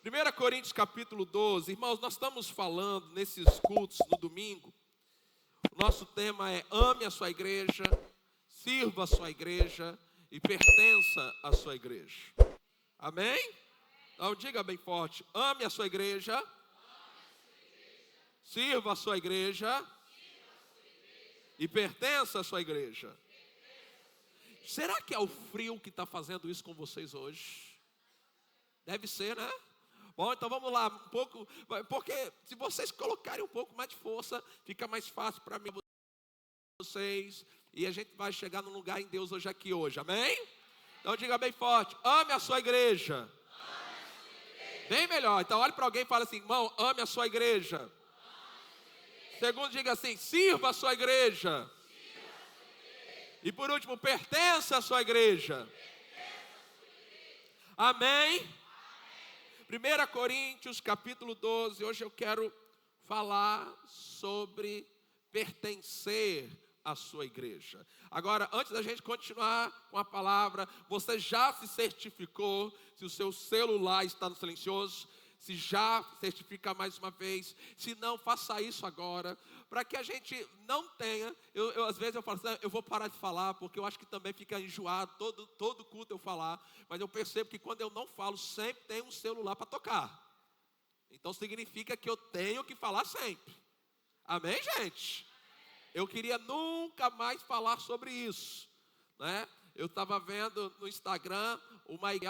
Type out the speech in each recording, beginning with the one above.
1 Coríntios capítulo 12, irmãos, nós estamos falando nesses cultos no domingo. O nosso tema é ame a sua igreja, sirva a sua igreja e pertença à sua igreja. Amém? Então diga bem forte, ame a sua igreja, sirva a sua igreja e pertença à sua igreja. Será que é o frio que está fazendo isso com vocês hoje? Deve ser, né? Bom, então vamos lá, um pouco, porque se vocês colocarem um pouco mais de força, fica mais fácil para mim, vocês, e a gente vai chegar num lugar em Deus hoje, amém? Então diga bem forte, ame a sua igreja. Bem melhor, então olhe para alguém e fala assim, irmão, ame a sua igreja. Segundo, diga assim, sirva a sua igreja. E por último, pertença à sua igreja. Amém? 1 Coríntios capítulo 12, hoje eu quero falar sobre pertencer à sua igreja. Agora, antes da gente continuar com a palavra, você já se certificou se o seu celular está no silencioso? Se já, certifica mais uma vez. Se não, faça isso agora, para que a gente não tenha, às vezes eu falo assim, eu vou parar de falar, porque eu acho que também fica enjoado, todo culto eu falar, mas eu percebo que quando eu não falo, sempre tem um celular para tocar. Então significa que eu tenho que falar sempre. Amém, gente? Eu queria nunca mais falar sobre isso, né? Eu estava vendo no Instagram, uma igreja,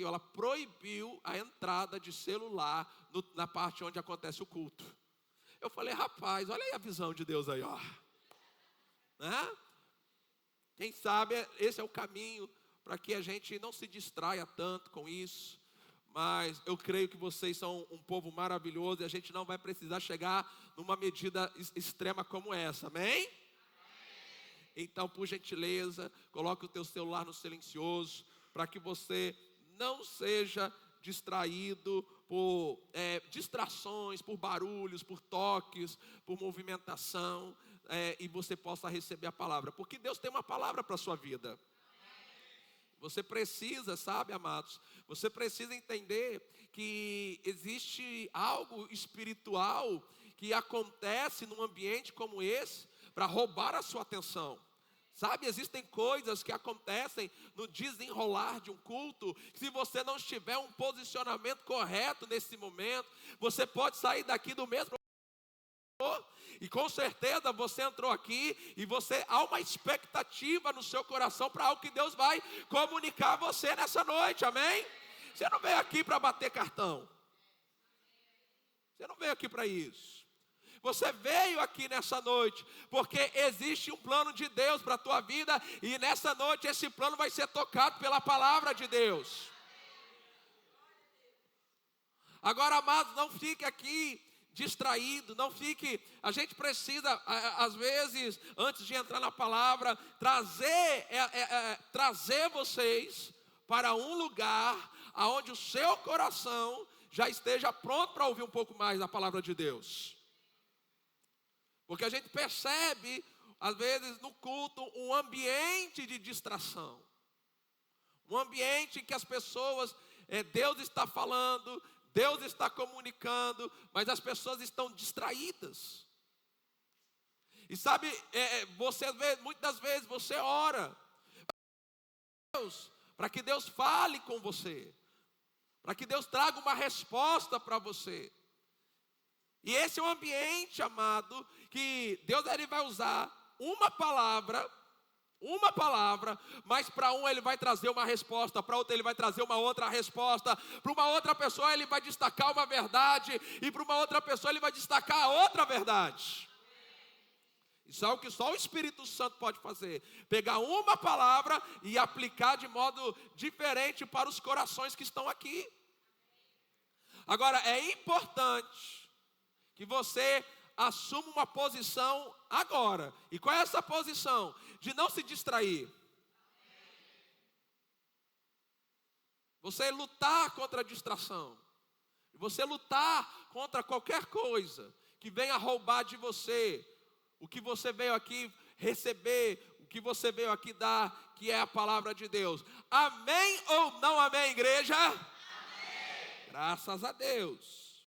ela proibiu a entrada de celular na parte onde acontece o culto. Eu falei, rapaz, olha aí a visão de Deus aí, ó. Né? Quem sabe esse é o caminho para que a gente não se distraia tanto com isso. Mas eu creio que vocês são um povo maravilhoso e a gente não vai precisar chegar numa medida extrema como essa, amém? Então, por gentileza, coloque o teu celular no silencioso, para que você não seja distraído por distrações, por barulhos, por toques, por movimentação, e você possa receber a palavra, porque Deus tem uma palavra para a sua vida. Você precisa, sabe, amados, você precisa entender que existe algo espiritual que acontece num ambiente como esse para roubar a sua atenção. Sabe, existem coisas que acontecem no desenrolar de um culto, que se você não estiver um posicionamento correto nesse momento, você pode sair daqui do mesmo. E com certeza você entrou aqui e há uma expectativa no seu coração para algo que Deus vai comunicar a você nessa noite, amém? Você não veio aqui para bater cartão. Você não veio aqui para isso. Você veio aqui nessa noite porque existe um plano de Deus para a tua vida e nessa noite esse plano vai ser tocado pela palavra de Deus. Agora, amados, não fique aqui distraído, não fique, a gente precisa, às vezes, antes de entrar na palavra, trazer vocês para um lugar onde o seu coração já esteja pronto para ouvir um pouco mais da palavra de Deus. Porque a gente percebe, às vezes, no culto, um ambiente de distração. Um ambiente em que as pessoas, Deus está falando, Deus está comunicando, mas as pessoas estão distraídas. E sabe, muitas das vezes você ora para que Deus fale com você, para que Deus traga uma resposta para você. E esse é um ambiente, amado, que Deus ele vai usar uma palavra, mas para um ele vai trazer uma resposta, para outro ele vai trazer uma outra resposta, para uma outra pessoa ele vai destacar uma verdade, e para uma outra pessoa ele vai destacar a outra verdade. Isso é o que só o Espírito Santo pode fazer, pegar uma palavra e aplicar de modo diferente para os corações que estão aqui. Agora é importante que você assuma uma posição agora. E qual é essa posição? De não se distrair. Você lutar contra a distração. Você lutar contra qualquer coisa que venha roubar de você o que você veio aqui receber, o que você veio aqui dar, que é a palavra de Deus. Amém ou não amém, igreja? Amém. Graças a Deus.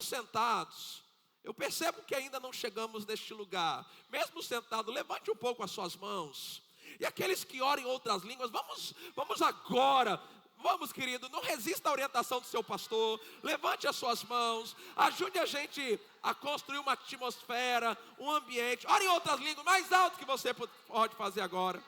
Sentados, eu percebo que ainda não chegamos neste lugar. Mesmo sentado, levante um pouco as suas mãos. E aqueles que oram em outras línguas, vamos agora. Vamos, querido, não resista à orientação do seu pastor. Levante as suas mãos. Ajude a gente a construir uma atmosfera, um ambiente. Ore em outras línguas, mais alto que você pode fazer agora.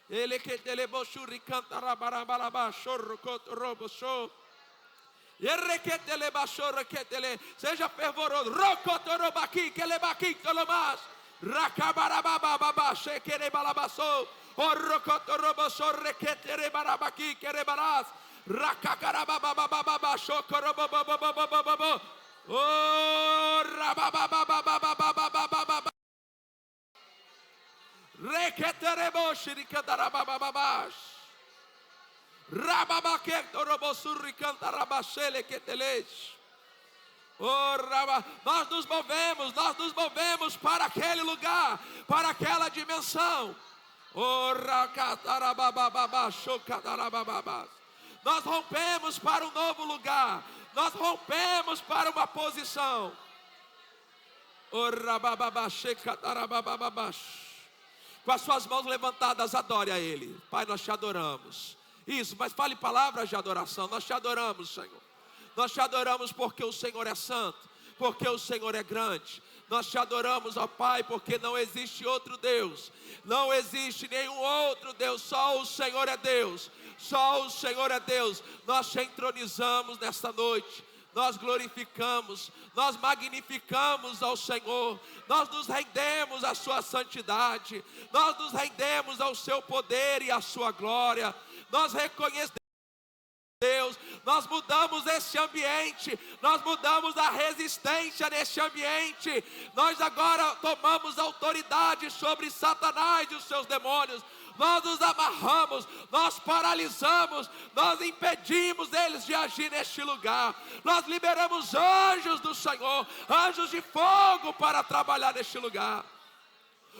Ele que telebosuri canta rabarabarabá, chorro coto robo show. Seja fervoroso. Rocotorombaqui, quelebaqui, tolomas. Racabarabababá, chequerebalabaçou. Orrocotoroboçou, requeterebarabaqui, querebarás. Racacarababababá, chocorobobobobobobobobobô. Oh, rababababababababababá. Requetereboxi, ricantarabababás. Rababaquetoroboçurri, cantarabachele, quetelete. Oh, nós nos movemos para aquele lugar, para aquela dimensão. Oh, nós rompemos para um novo lugar, nós rompemos para uma posição. Oh, com as suas mãos levantadas, adore a Ele. Pai, nós te adoramos. Isso, mas fale palavras de adoração. Nós te adoramos, Senhor. Nós te adoramos porque o Senhor é santo, porque o Senhor é grande. Nós te adoramos, ó Pai, porque não existe outro Deus. Não existe nenhum outro Deus, só o Senhor é Deus. Só o Senhor é Deus. Nós te entronizamos nesta noite. Nós glorificamos, nós magnificamos ao Senhor. Nós nos rendemos à sua santidade. Nós nos rendemos ao seu poder e à sua glória. Nós reconhecemos, Deus, nós mudamos esse ambiente, nós mudamos a resistência nesse ambiente. Nós agora tomamos autoridade sobre Satanás e os seus demônios. Nós nos amarramos, nós paralisamos, nós impedimos eles de agir neste lugar. Nós liberamos anjos do Senhor, anjos de fogo para trabalhar neste lugar.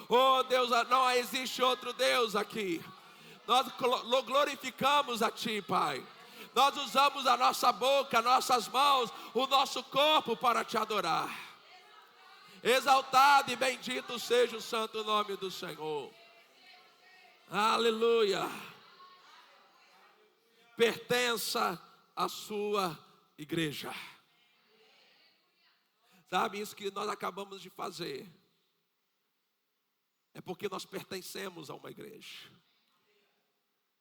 Oh Deus, não existe outro Deus aqui. Nós glorificamos a Ti, Pai. Nós usamos a nossa boca, nossas mãos, o nosso corpo para Te adorar. Exaltado e bendito seja o santo nome do Senhor. Aleluia. Pertença à sua igreja. Sabe, isso que nós acabamos de fazer é porque nós pertencemos a uma igreja.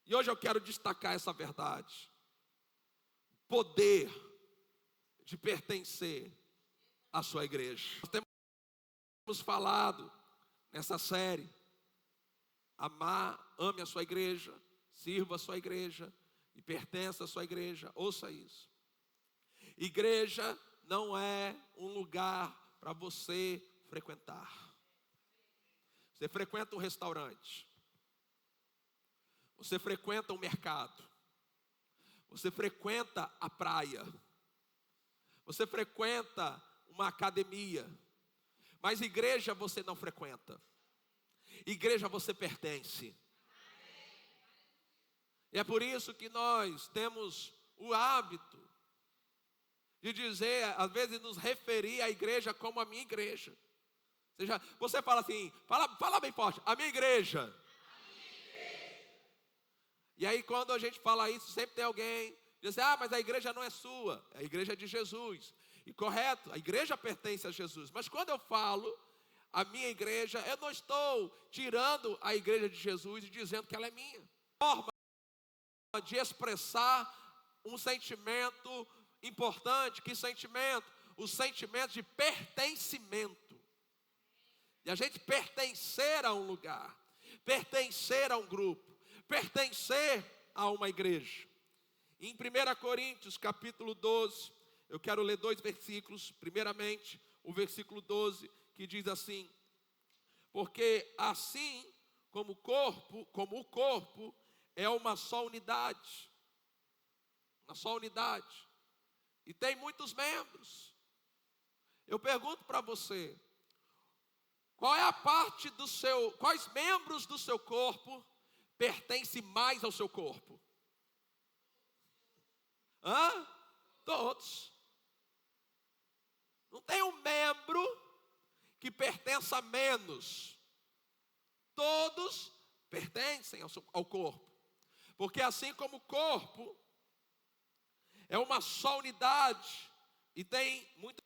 E hoje eu quero destacar essa verdade. Poder de pertencer à sua igreja. Nós temos falado nessa série, ame a sua igreja, sirva a sua igreja e pertença à sua igreja. Ouça isso. Igreja não é um lugar para você frequentar. Você frequenta um restaurante. Você frequenta um mercado. Você frequenta a praia. Você frequenta uma academia. Mas igreja você não frequenta. Igreja você pertence. E é por isso que nós temos o hábito de dizer, às vezes nos referir à igreja como a minha igreja. Ou seja, você fala assim, fala bem forte, a minha igreja. E aí quando a gente fala isso, sempre tem alguém que diz, mas a igreja não é sua, a igreja é de Jesus. E correto, a igreja pertence a Jesus. Mas quando eu falo a minha igreja, eu não estou tirando a igreja de Jesus e dizendo que ela é minha. Forma de expressar um sentimento importante. Que sentimento? O sentimento de pertencimento. De a gente pertencer a um lugar, pertencer a um grupo, pertencer a uma igreja. Em 1 Coríntios capítulo 12, eu quero ler 2 versículos. Primeiramente, o versículo 12, que diz assim: porque assim como o corpo é uma só unidade, uma só unidade, e tem muitos membros. Eu pergunto para você, qual é a parte do seu, quais membros do seu corpo pertencem mais ao seu corpo? Todos. Não tem um membro que pertença menos. Todos pertencem ao corpo. Porque assim como o corpo é uma só unidade e tem muito,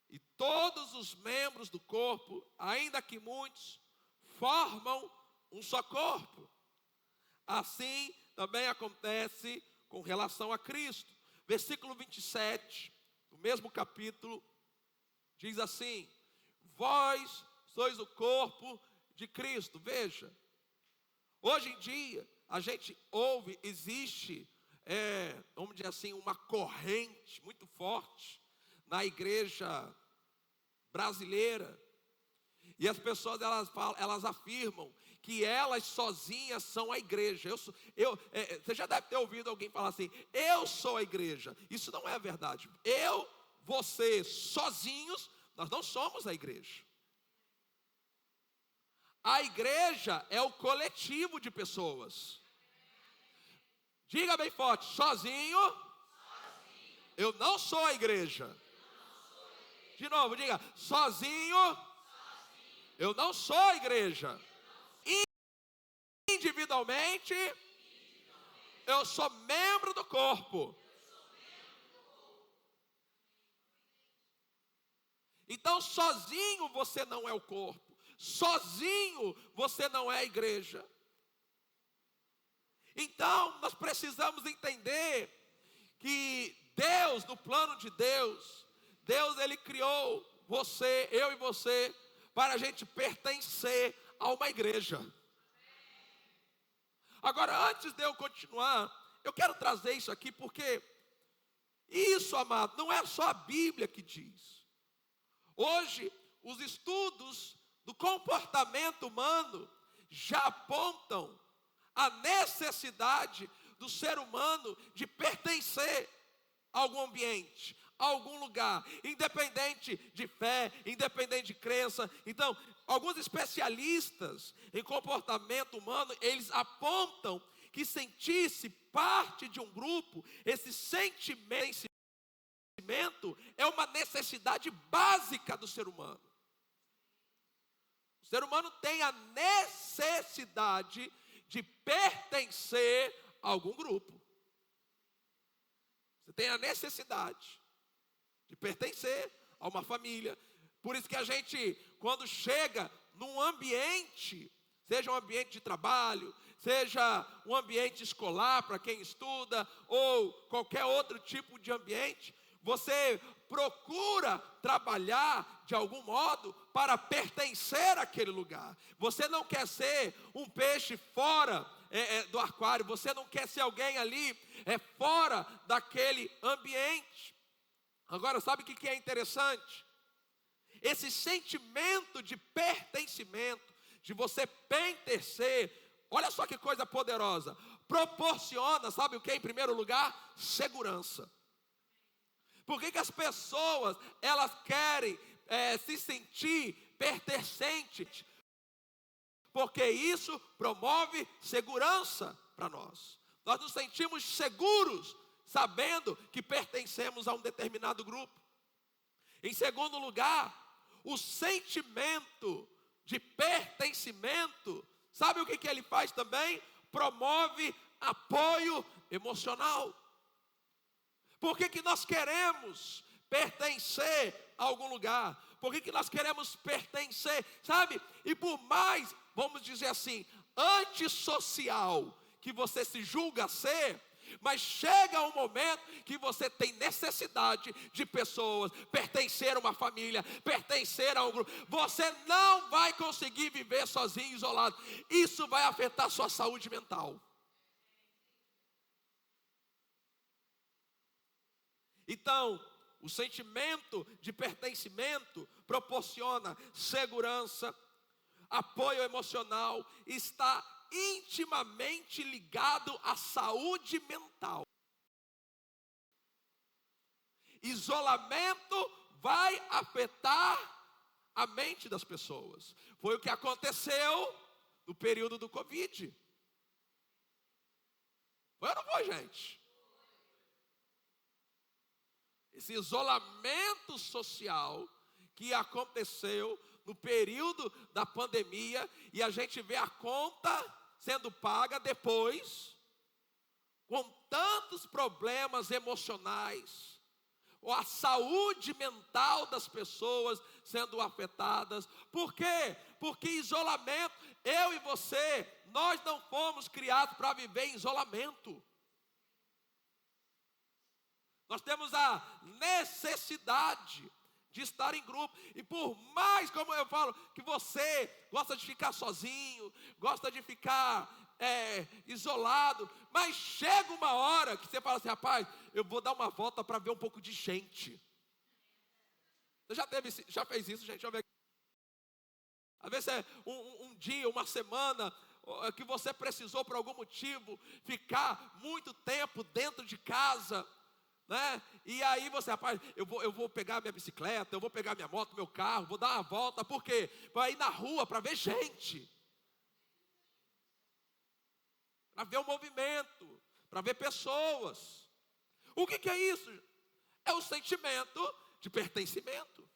e todos os membros do corpo, ainda que muitos, formam um só corpo. Assim também acontece com relação a Cristo. Versículo 27, do mesmo capítulo, diz assim: vós sois o corpo de Cristo. Veja, hoje em dia, a gente ouve, existe, vamos dizer assim, uma corrente muito forte na igreja brasileira. E as pessoas, elas afirmam que elas sozinhas são a igreja. Você já deve ter ouvido alguém falar assim: eu sou a igreja. Isso não é verdade. Você, sozinhos, nós não somos a igreja. A igreja é o coletivo de pessoas. Diga bem forte: sozinho, eu não sou a igreja. De novo, diga: sozinho, eu não sou a igreja. Individualmente, eu sou membro do corpo. Então, sozinho você não é o corpo. Sozinho você não é a igreja. Então, nós precisamos entender que Deus, no plano de Deus, Ele criou você, eu e você, para a gente pertencer a uma igreja. Agora, antes de eu continuar, eu quero trazer isso aqui, porque isso, amado, não é só a Bíblia que diz. Hoje, os estudos do comportamento humano já apontam a necessidade do ser humano de pertencer a algum ambiente, a algum lugar, independente de fé, independente de crença. Então, alguns especialistas em comportamento humano, eles apontam que sentir-se parte de um grupo, esse sentimento é uma necessidade básica do ser humano. O ser humano tem a necessidade de pertencer a algum grupo. Você tem a necessidade de pertencer a uma família. Por isso que a gente, quando chega num ambiente, seja um ambiente de trabalho, seja um ambiente escolar para quem estuda, ou qualquer outro tipo de ambiente, você procura trabalhar de algum modo para pertencer àquele lugar. Você não quer ser um peixe fora do aquário, você não quer ser alguém ali fora daquele ambiente. Agora, sabe o que é interessante? Esse sentimento de pertencimento, de você pertencer, olha só que coisa poderosa, proporciona, sabe o que em primeiro lugar? Segurança. Por que as pessoas, elas querem se sentir pertencentes? Porque isso promove segurança para nós. Nós nos sentimos seguros, sabendo que pertencemos a um determinado grupo. Em segundo lugar, o sentimento de pertencimento, sabe o que ele faz também? Promove apoio emocional. Por que nós queremos pertencer a algum lugar? Por que nós queremos pertencer, sabe? E por mais, vamos dizer assim, antissocial que você se julga ser, mas chega um momento que você tem necessidade de pessoas, pertencer a uma família, pertencer a um grupo. Você não vai conseguir viver sozinho, isolado. Isso vai afetar a sua saúde mental. Então, o sentimento de pertencimento proporciona segurança, apoio emocional, está intimamente ligado à saúde mental. Isolamento vai afetar a mente das pessoas. Foi o que aconteceu no período do Covid. Foi ou não foi, gente? Esse isolamento social que aconteceu no período da pandemia, e a gente vê a conta sendo paga depois, com tantos problemas emocionais, ou a saúde mental das pessoas sendo afetadas. Por quê? Porque isolamento, eu e você, nós não fomos criados para viver em isolamento. Nós temos a necessidade de estar em grupo. E por mais, como eu falo, que você gosta de ficar sozinho, gosta de ficar isolado, mas chega uma hora que você fala assim: rapaz, eu vou dar uma volta para ver um pouco de gente. Você já fez isso, gente? Deixa eu ver. Às vezes é um dia, uma semana, que você precisou por algum motivo ficar muito tempo dentro de casa, né? E aí você, rapaz, eu vou pegar minha bicicleta, eu vou pegar minha moto, meu carro, vou dar uma volta. Por quê? Para ir na rua, para ver gente, para ver o movimento, para ver pessoas. O que é isso? É o sentimento de pertencimento.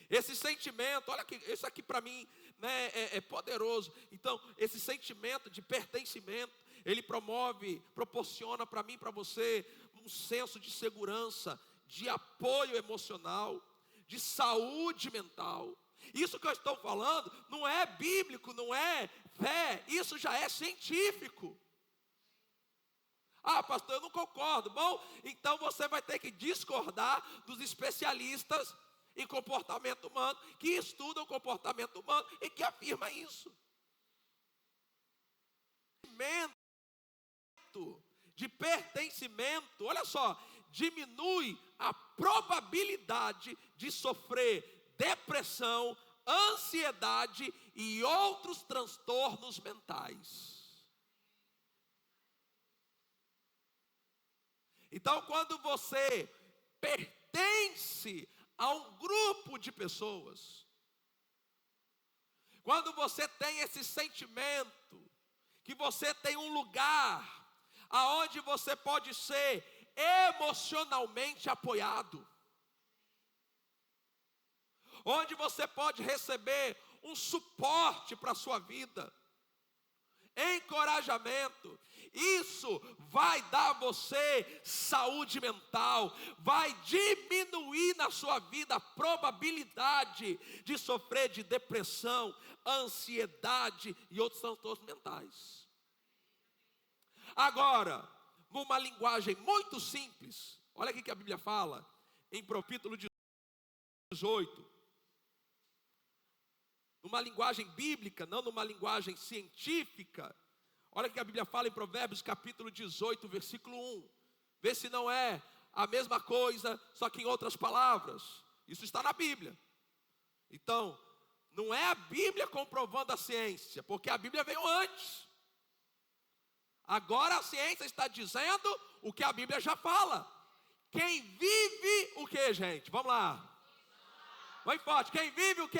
Esse sentimento, olha aqui, isso aqui para mim, né, é poderoso. Então, esse sentimento de pertencimento, ele proporciona para mim, para você, um senso de segurança, de apoio emocional, de saúde mental. Isso que eu estou falando não é bíblico, não é fé, isso já é científico. Ah, pastor, eu não concordo. Bom, então você vai ter que discordar dos especialistas em comportamento humano, que estudam o comportamento humano e que afirma isso. De pertencimento, olha só, diminui a probabilidade de sofrer depressão, ansiedade e outros transtornos mentais. Então, quando você pertence a um grupo de pessoas, quando você tem esse sentimento, que você tem um lugar aonde você pode ser emocionalmente apoiado, onde você pode receber um suporte para a sua vida, encorajamento. Isso vai dar a você saúde mental, vai diminuir na sua vida a probabilidade de sofrer de depressão, ansiedade e outros transtornos mentais. Agora, numa linguagem muito simples, olha aqui que a Bíblia fala, em capítulo 18, numa linguagem bíblica, não numa linguagem científica. Olha que a Bíblia fala em Provérbios capítulo 18, versículo 1. Vê se não é a mesma coisa, só que em outras palavras. Isso está na Bíblia. Então, não é a Bíblia comprovando a ciência, porque a Bíblia veio antes. Agora a ciência está dizendo o que a Bíblia já fala. Quem vive o que, gente? Vamos lá. Vai forte. Quem vive o que?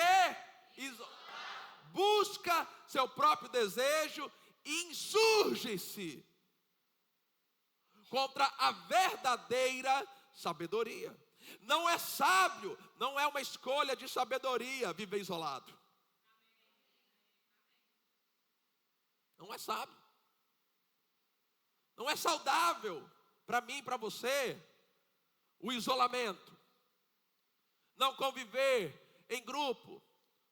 Busca seu próprio desejo e insurge-se contra a verdadeira sabedoria. Não é sábio, não é uma escolha de sabedoria viver isolado. Não é sábio. Não é saudável para mim e para você o isolamento. Não conviver em grupo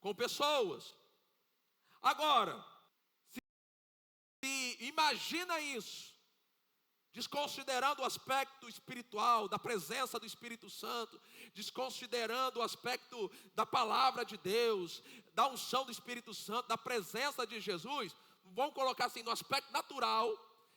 com pessoas. Agora, se imagina isso, desconsiderando o aspecto espiritual, da presença do Espírito Santo, desconsiderando o aspecto da palavra de Deus, da unção do Espírito Santo, da presença de Jesus, vamos colocar assim, no aspecto natural,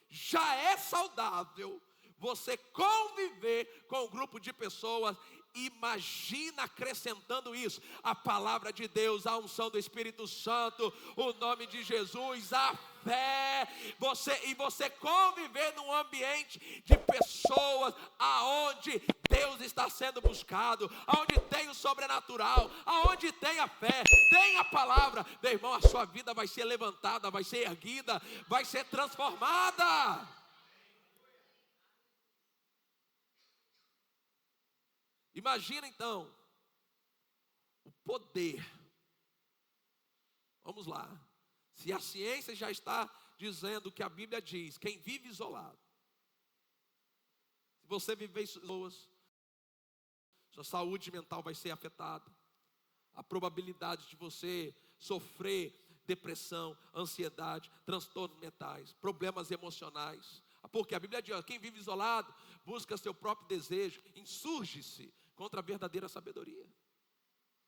já é saudável você conviver com um grupo de pessoas. Imagina acrescentando isso, a palavra de Deus, a unção do Espírito Santo, o nome de Jesus, a fé, você conviver num ambiente de pessoas aonde Deus está sendo buscado, aonde tem o sobrenatural, aonde tem a fé, tem a palavra, meu irmão, a sua vida vai ser levantada, vai ser erguida, vai ser transformada. Imagina então o poder. Vamos lá. Se a ciência já está dizendo que a Bíblia diz, quem vive isolado, se você viver isolado, sua saúde mental vai ser afetada. A probabilidade de você sofrer depressão, ansiedade, transtornos mentais, problemas emocionais. Porque a Bíblia diz, quem vive isolado busca seu próprio desejo, insurge-se contra a verdadeira sabedoria.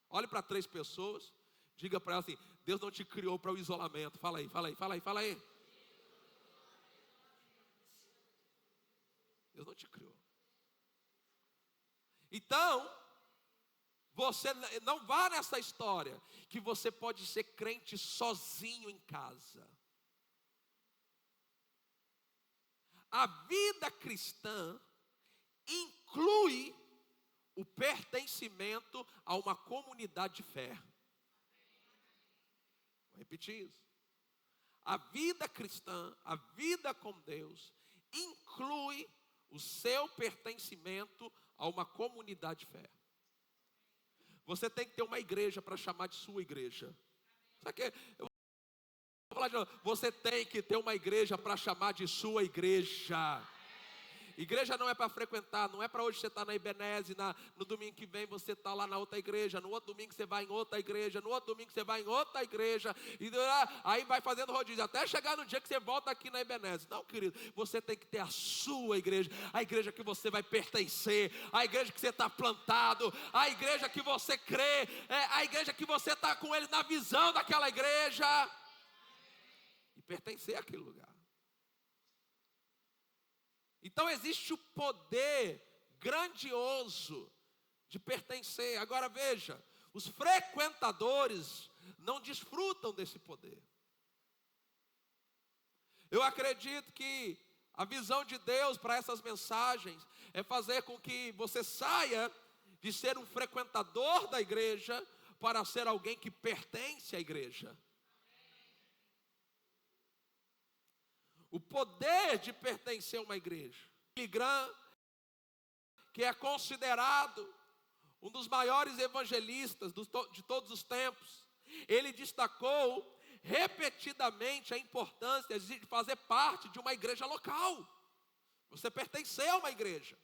Olhe para 3 pessoas, diga para elas assim, Deus não te criou para o isolamento. Fala aí. Deus não te criou. Então, você não vá nessa história que você pode ser crente sozinho em casa. A vida cristã inclui o pertencimento a uma comunidade de fé. Vou repetir isso. A vida cristã, a vida com Deus, inclui o seu pertencimento a uma comunidade de fé. Você tem que ter uma igreja para chamar de sua igreja. Sabe que eu vou falar de novo. Você tem que ter uma igreja para chamar de sua igreja. Igreja não é para frequentar, não é para hoje você estar na Ebenezer, no domingo que vem você está lá na outra igreja, no outro domingo você vai em outra igreja, no outro domingo você vai em outra igreja, e aí vai fazendo rodízio, até chegar no dia que você volta aqui na Ebenezer. Não, querido, você tem que ter a sua igreja, a igreja que você vai pertencer, a igreja que você está plantado, a igreja que você crê, a igreja que você está com ele na visão daquela igreja, e pertencer àquele lugar. Então existe o poder grandioso de pertencer. Agora veja, os frequentadores não desfrutam desse poder. Eu acredito que a visão de Deus para essas mensagens é fazer com que você saia de ser um frequentador da igreja para ser alguém que pertence à igreja. O poder de pertencer a uma igreja. Billy Graham, que é considerado um dos maiores evangelistas de todos os tempos, ele destacou repetidamente a importância de fazer parte de uma igreja local. Você pertencer a uma igreja.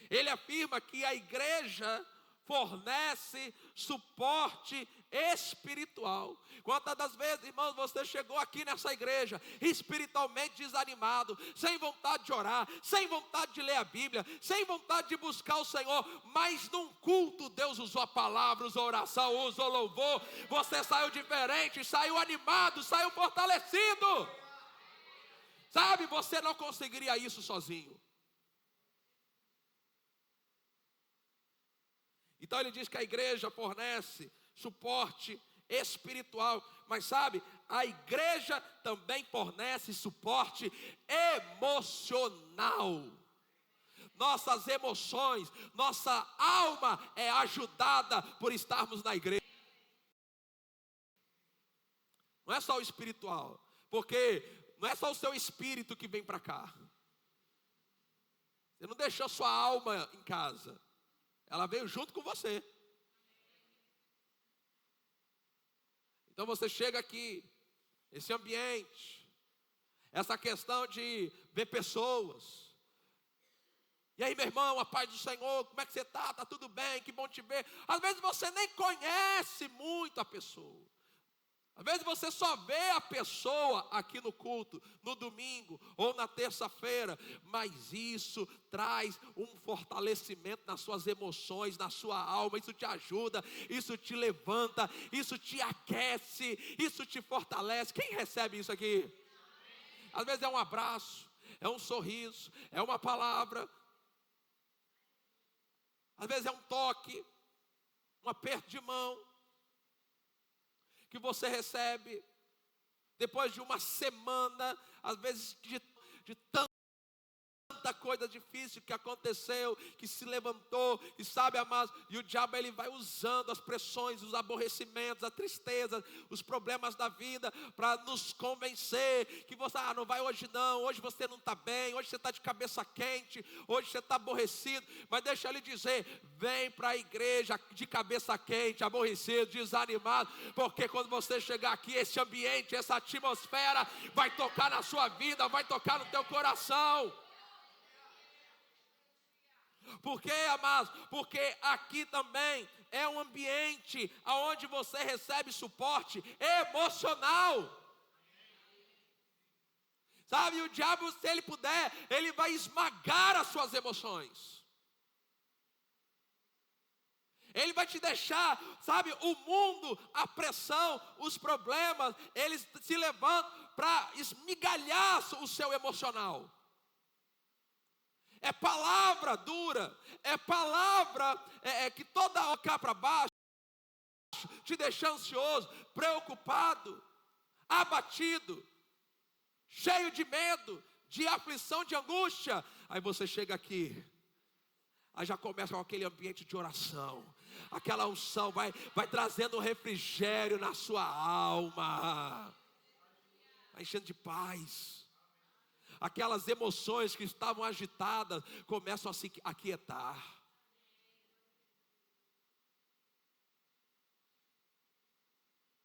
Ele afirma que a igreja fornece suporte espiritual. Quantas das vezes, irmãos, você chegou aqui nessa igreja espiritualmente desanimado, sem vontade de orar, sem vontade de ler a Bíblia, sem vontade de buscar o Senhor, mas num culto Deus usou a palavra, usou a oração, usou louvor, você saiu diferente, saiu animado, saiu fortalecido. Sabe, você não conseguiria isso sozinho. Então ele diz que a igreja fornece suporte espiritual, mas sabe, a igreja também fornece suporte emocional. Nossas emoções, nossa alma é ajudada por estarmos na igreja. Não é só o espiritual, porque não é só o seu espírito que vem para cá. Você não deixou sua alma em casa. Ela veio junto com você. Então você chega aqui, esse ambiente, essa questão de ver pessoas. E aí, meu irmão, a paz do Senhor, como é que você está? Está tudo bem? Que bom te ver. Às vezes você nem conhece muito a pessoa. Às vezes você só vê a pessoa aqui no culto, no domingo ou na terça-feira, mas isso traz um fortalecimento nas suas emoções, na sua alma, isso te ajuda, isso te levanta, isso te aquece, isso te fortalece. Quem recebe isso aqui? Às vezes é um abraço, é um sorriso, é uma palavra, às vezes é um toque, um aperto de mão que você recebe, depois de uma semana, às vezes de tanta coisa difícil que aconteceu, que se levantou, e sabe, amados, e o diabo ele vai usando as pressões, os aborrecimentos, a tristeza, os problemas da vida, para nos convencer, que você, não vai hoje não, hoje você não está bem, hoje você está de cabeça quente, hoje você está aborrecido, mas deixa eu lhe dizer, vem para a igreja de cabeça quente, aborrecido, desanimado, porque quando você chegar aqui, esse ambiente, essa atmosfera, vai tocar na sua vida, vai tocar no teu coração. Por quê, amados? Porque aqui também é um ambiente onde você recebe suporte emocional. Sabe, o diabo, se ele puder, ele vai esmagar as suas emoções. Ele vai te deixar, sabe, o mundo, a pressão, os problemas, eles se levantam para esmigalhar o seu emocional. É palavra dura, é palavra que toda hora cá para baixo, te deixa ansioso, preocupado, abatido, cheio de medo, de aflição, de angústia. Aí você chega aqui, aí já começa com aquele ambiente de oração, aquela unção vai trazendo um refrigério na sua alma, vai enchendo de paz. Aquelas emoções que estavam agitadas começam a se aquietar.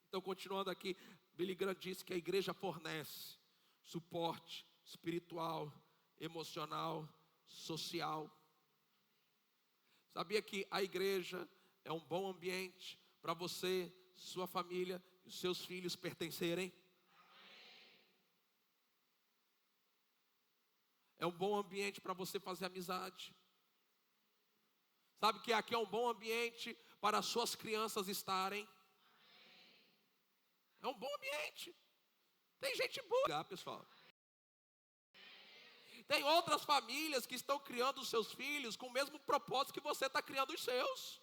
Então, continuando aqui, Billy Graham disse que a igreja fornece suporte espiritual, emocional, social. Sabia que a igreja é um bom ambiente para você, sua família e os seus filhos pertencerem? É um bom ambiente para você fazer amizade. Sabe que aqui é um bom ambiente para as suas crianças estarem? É um bom ambiente. Tem gente boa, pessoal. Tem outras famílias que estão criando os seus filhos com o mesmo propósito que você está criando os seus.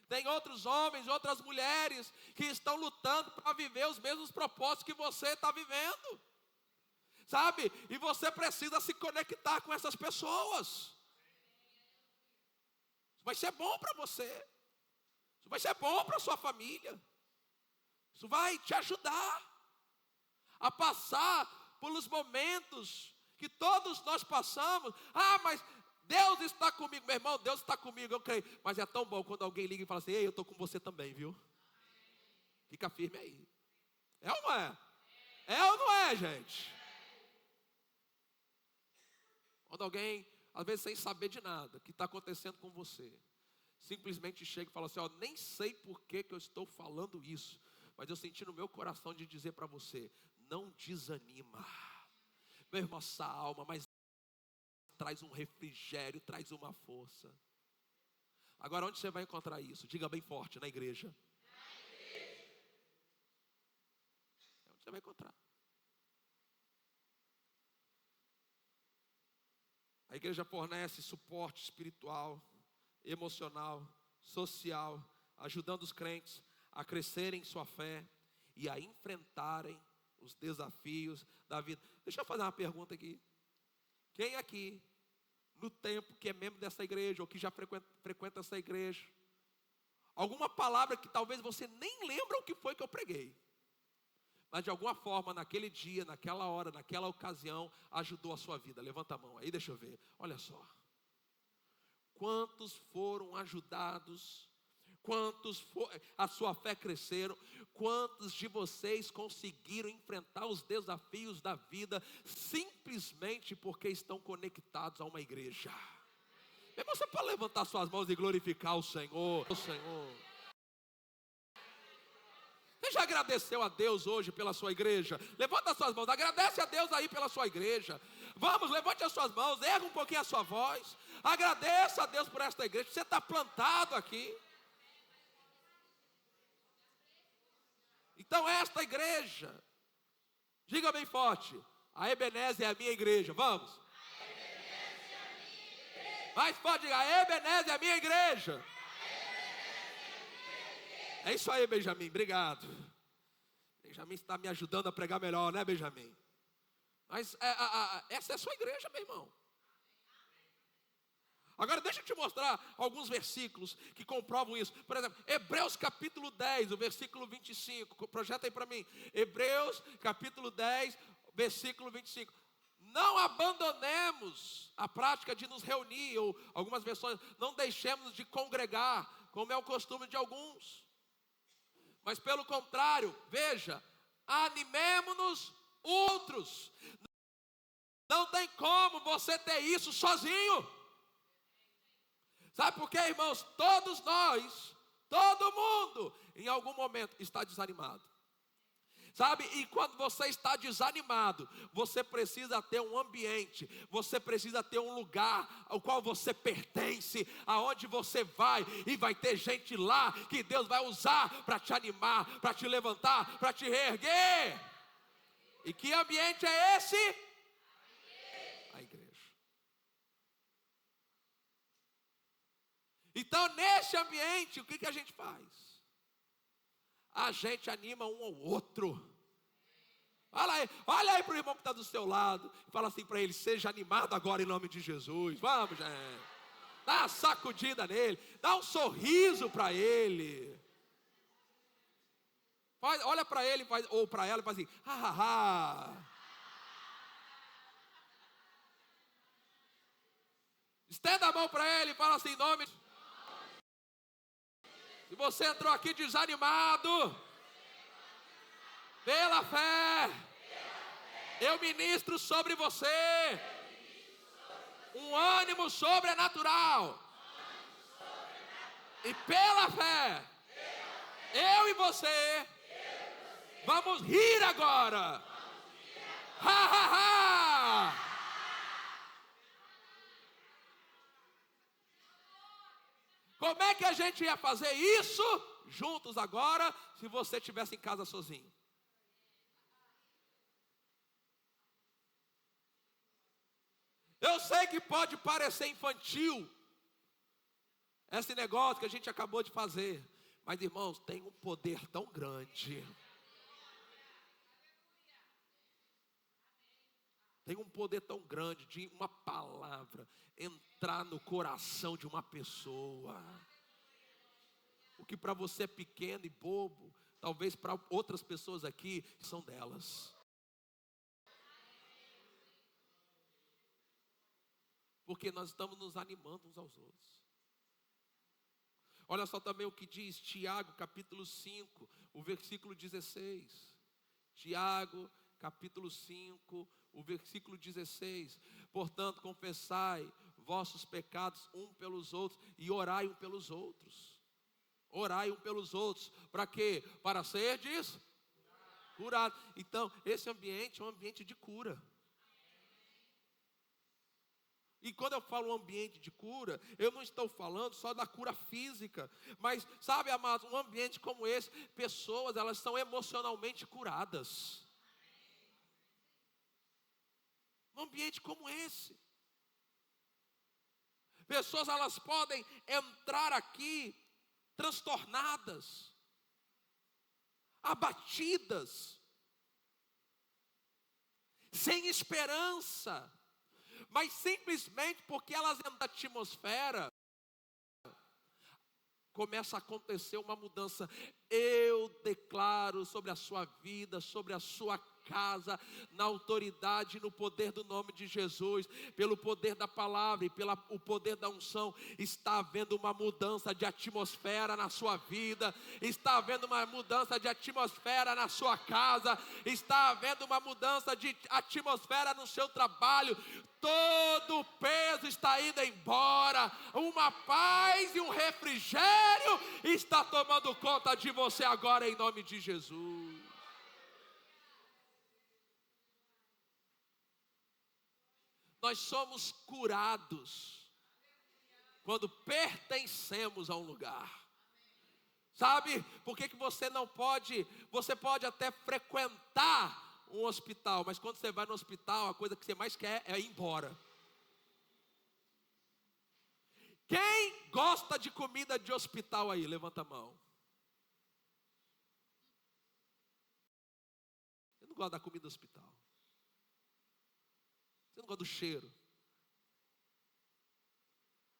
Tem outros homens, outras mulheres que estão lutando para viver os mesmos propósitos que você está vivendo. Sabe? E você precisa se conectar com essas pessoas. Isso vai ser bom para você. Isso vai ser bom para a sua família. Isso vai te ajudar a passar pelos momentos que todos nós passamos. Mas Deus está comigo, meu irmão, Deus está comigo, eu creio. Mas é tão bom quando alguém liga e fala assim: ei, eu estou com você também, viu? Fica firme aí. É ou não é? É ou não é, gente? Quando alguém, às vezes sem saber de nada, que está acontecendo com você, simplesmente chega e fala assim: nem sei por que eu estou falando isso, mas eu senti no meu coração de dizer para você: não desanima. Meu irmão, essa alma, mas traz um refrigério, traz uma força. Agora, onde você vai encontrar isso? Diga bem forte: na igreja. É onde você vai encontrar. A igreja fornece suporte espiritual, emocional, social, ajudando os crentes a crescerem em sua fé e a enfrentarem os desafios da vida. Deixa eu fazer uma pergunta aqui. Quem aqui, no tempo que é membro dessa igreja, ou que já frequenta essa igreja, alguma palavra que talvez você nem lembra o que foi que eu preguei, mas de alguma forma, naquele dia, naquela hora, naquela ocasião, ajudou a sua vida? Levanta a mão aí, deixa eu ver. Olha só. Quantos foram ajudados? A sua fé cresceram? Quantos de vocês conseguiram enfrentar os desafios da vida simplesmente porque estão conectados a uma igreja? Você pode levantar suas mãos e glorificar o Senhor. O Senhor. Você já agradeceu a Deus hoje pela sua igreja? Levanta as suas mãos, agradece a Deus aí pela sua igreja. Vamos, levante as suas mãos, erga um pouquinho a sua voz. Agradeça a Deus por esta igreja. Você está plantado aqui. Então esta igreja, diga bem forte: a Ebenezer é a minha igreja. Vamos. Mais forte, diga: a Ebenezer é a minha igreja. É isso aí, Benjamin, obrigado. Benjamin está me ajudando a pregar melhor, né, Benjamin? Mas essa é a sua igreja, meu irmão. Agora deixa eu te mostrar alguns versículos que comprovam isso. Por exemplo, Hebreus capítulo 10, o versículo 25. Projeta aí para mim. Hebreus capítulo 10, versículo 25. Não abandonemos a prática de nos reunir, ou algumas versões, não deixemos de congregar, como é o costume de alguns. Mas pelo contrário, veja, animemo-nos outros. Não tem como você ter isso sozinho. Sabe por quê, irmãos? Todos nós, todo mundo, em algum momento está desanimado. Sabe, e quando você está desanimado, você precisa ter um ambiente, você precisa ter um lugar ao qual você pertence, aonde você vai, e vai ter gente lá que Deus vai usar para te animar, para te levantar, para te reerguer. E que ambiente é esse? A igreja. Então, nesse ambiente, o que a gente faz? A gente anima um ao outro. Olha aí para o irmão que está do seu lado. E fala assim para ele: seja animado agora em nome de Jesus. Vamos, gente. Dá uma sacudida nele. Dá um sorriso para ele. Olha para ele ou para ela e faz assim: ha, ha, ha. Estenda a mão para ele e fala assim: em nome de... Se você entrou aqui desanimado, pela fé, eu ministro sobre você um ânimo sobrenatural. E pela fé, eu e você vamos rir agora. Ha, ha, ha. Como é que a gente ia fazer isso juntos agora, se você estivesse em casa sozinho? Eu sei que pode parecer infantil esse negócio que a gente acabou de fazer, mas irmãos, tem um poder tão grande. Tem um poder tão grande de uma palavra entrar no coração de uma pessoa. O que para você é pequeno e bobo, talvez para outras pessoas aqui são delas. Porque nós estamos nos animando uns aos outros. Olha só também o que diz Tiago capítulo 5, o versículo 16. Tiago capítulo 5, o versículo 16. Portanto, confessai vossos pecados um pelos outros e orai um pelos outros. Orai um pelos outros. Para quê? Para serdes curado. Então, esse ambiente é um ambiente de cura. E quando eu falo um ambiente de cura, eu não estou falando só da cura física, mas sabe, amados, um ambiente como esse, pessoas, elas são emocionalmente curadas. Um ambiente como esse, pessoas, elas podem entrar aqui transtornadas, abatidas, sem esperança, mas simplesmente porque elas entram na atmosfera, começa a acontecer uma mudança. Eu declaro sobre a sua vida, sobre a sua casa, na autoridade e no poder do nome de Jesus, pelo poder da palavra e pelo poder da unção, está havendo uma mudança de atmosfera na sua vida, está havendo uma mudança de atmosfera na sua casa, está havendo uma mudança de atmosfera no seu trabalho. Todo o peso está indo embora, uma paz e um refrigério está tomando conta de você agora em nome de Jesus. Nós somos curados quando pertencemos a um lugar. Sabe por que você não pode? Você pode até frequentar um hospital, mas quando você vai no hospital, a coisa que você mais quer é ir embora. Quem gosta de comida de hospital aí? Levanta a mão. gosta da comida do hospital? Você não gosta do cheiro?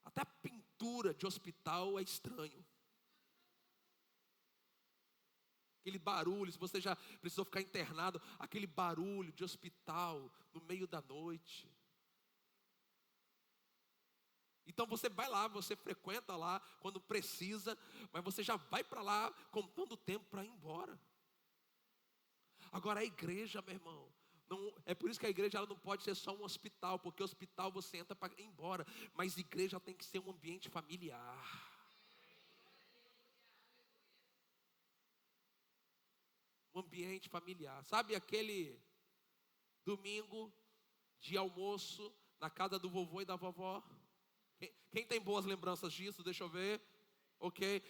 Até a pintura de hospital é estranho. Aquele barulho, se você já precisou ficar internado, aquele barulho de hospital no meio da noite. Então você vai lá, você frequenta lá quando precisa, mas você já vai para lá contando o tempo para ir embora. Agora a igreja, meu irmão, não, é por isso que a igreja ela não pode ser só um hospital, porque hospital você entra para ir embora, mas igreja tem que ser um ambiente familiar. Um ambiente familiar. Sabe aquele domingo de almoço na casa do vovô e da vovó? Quem tem boas lembranças disso? Deixa eu ver. Ok.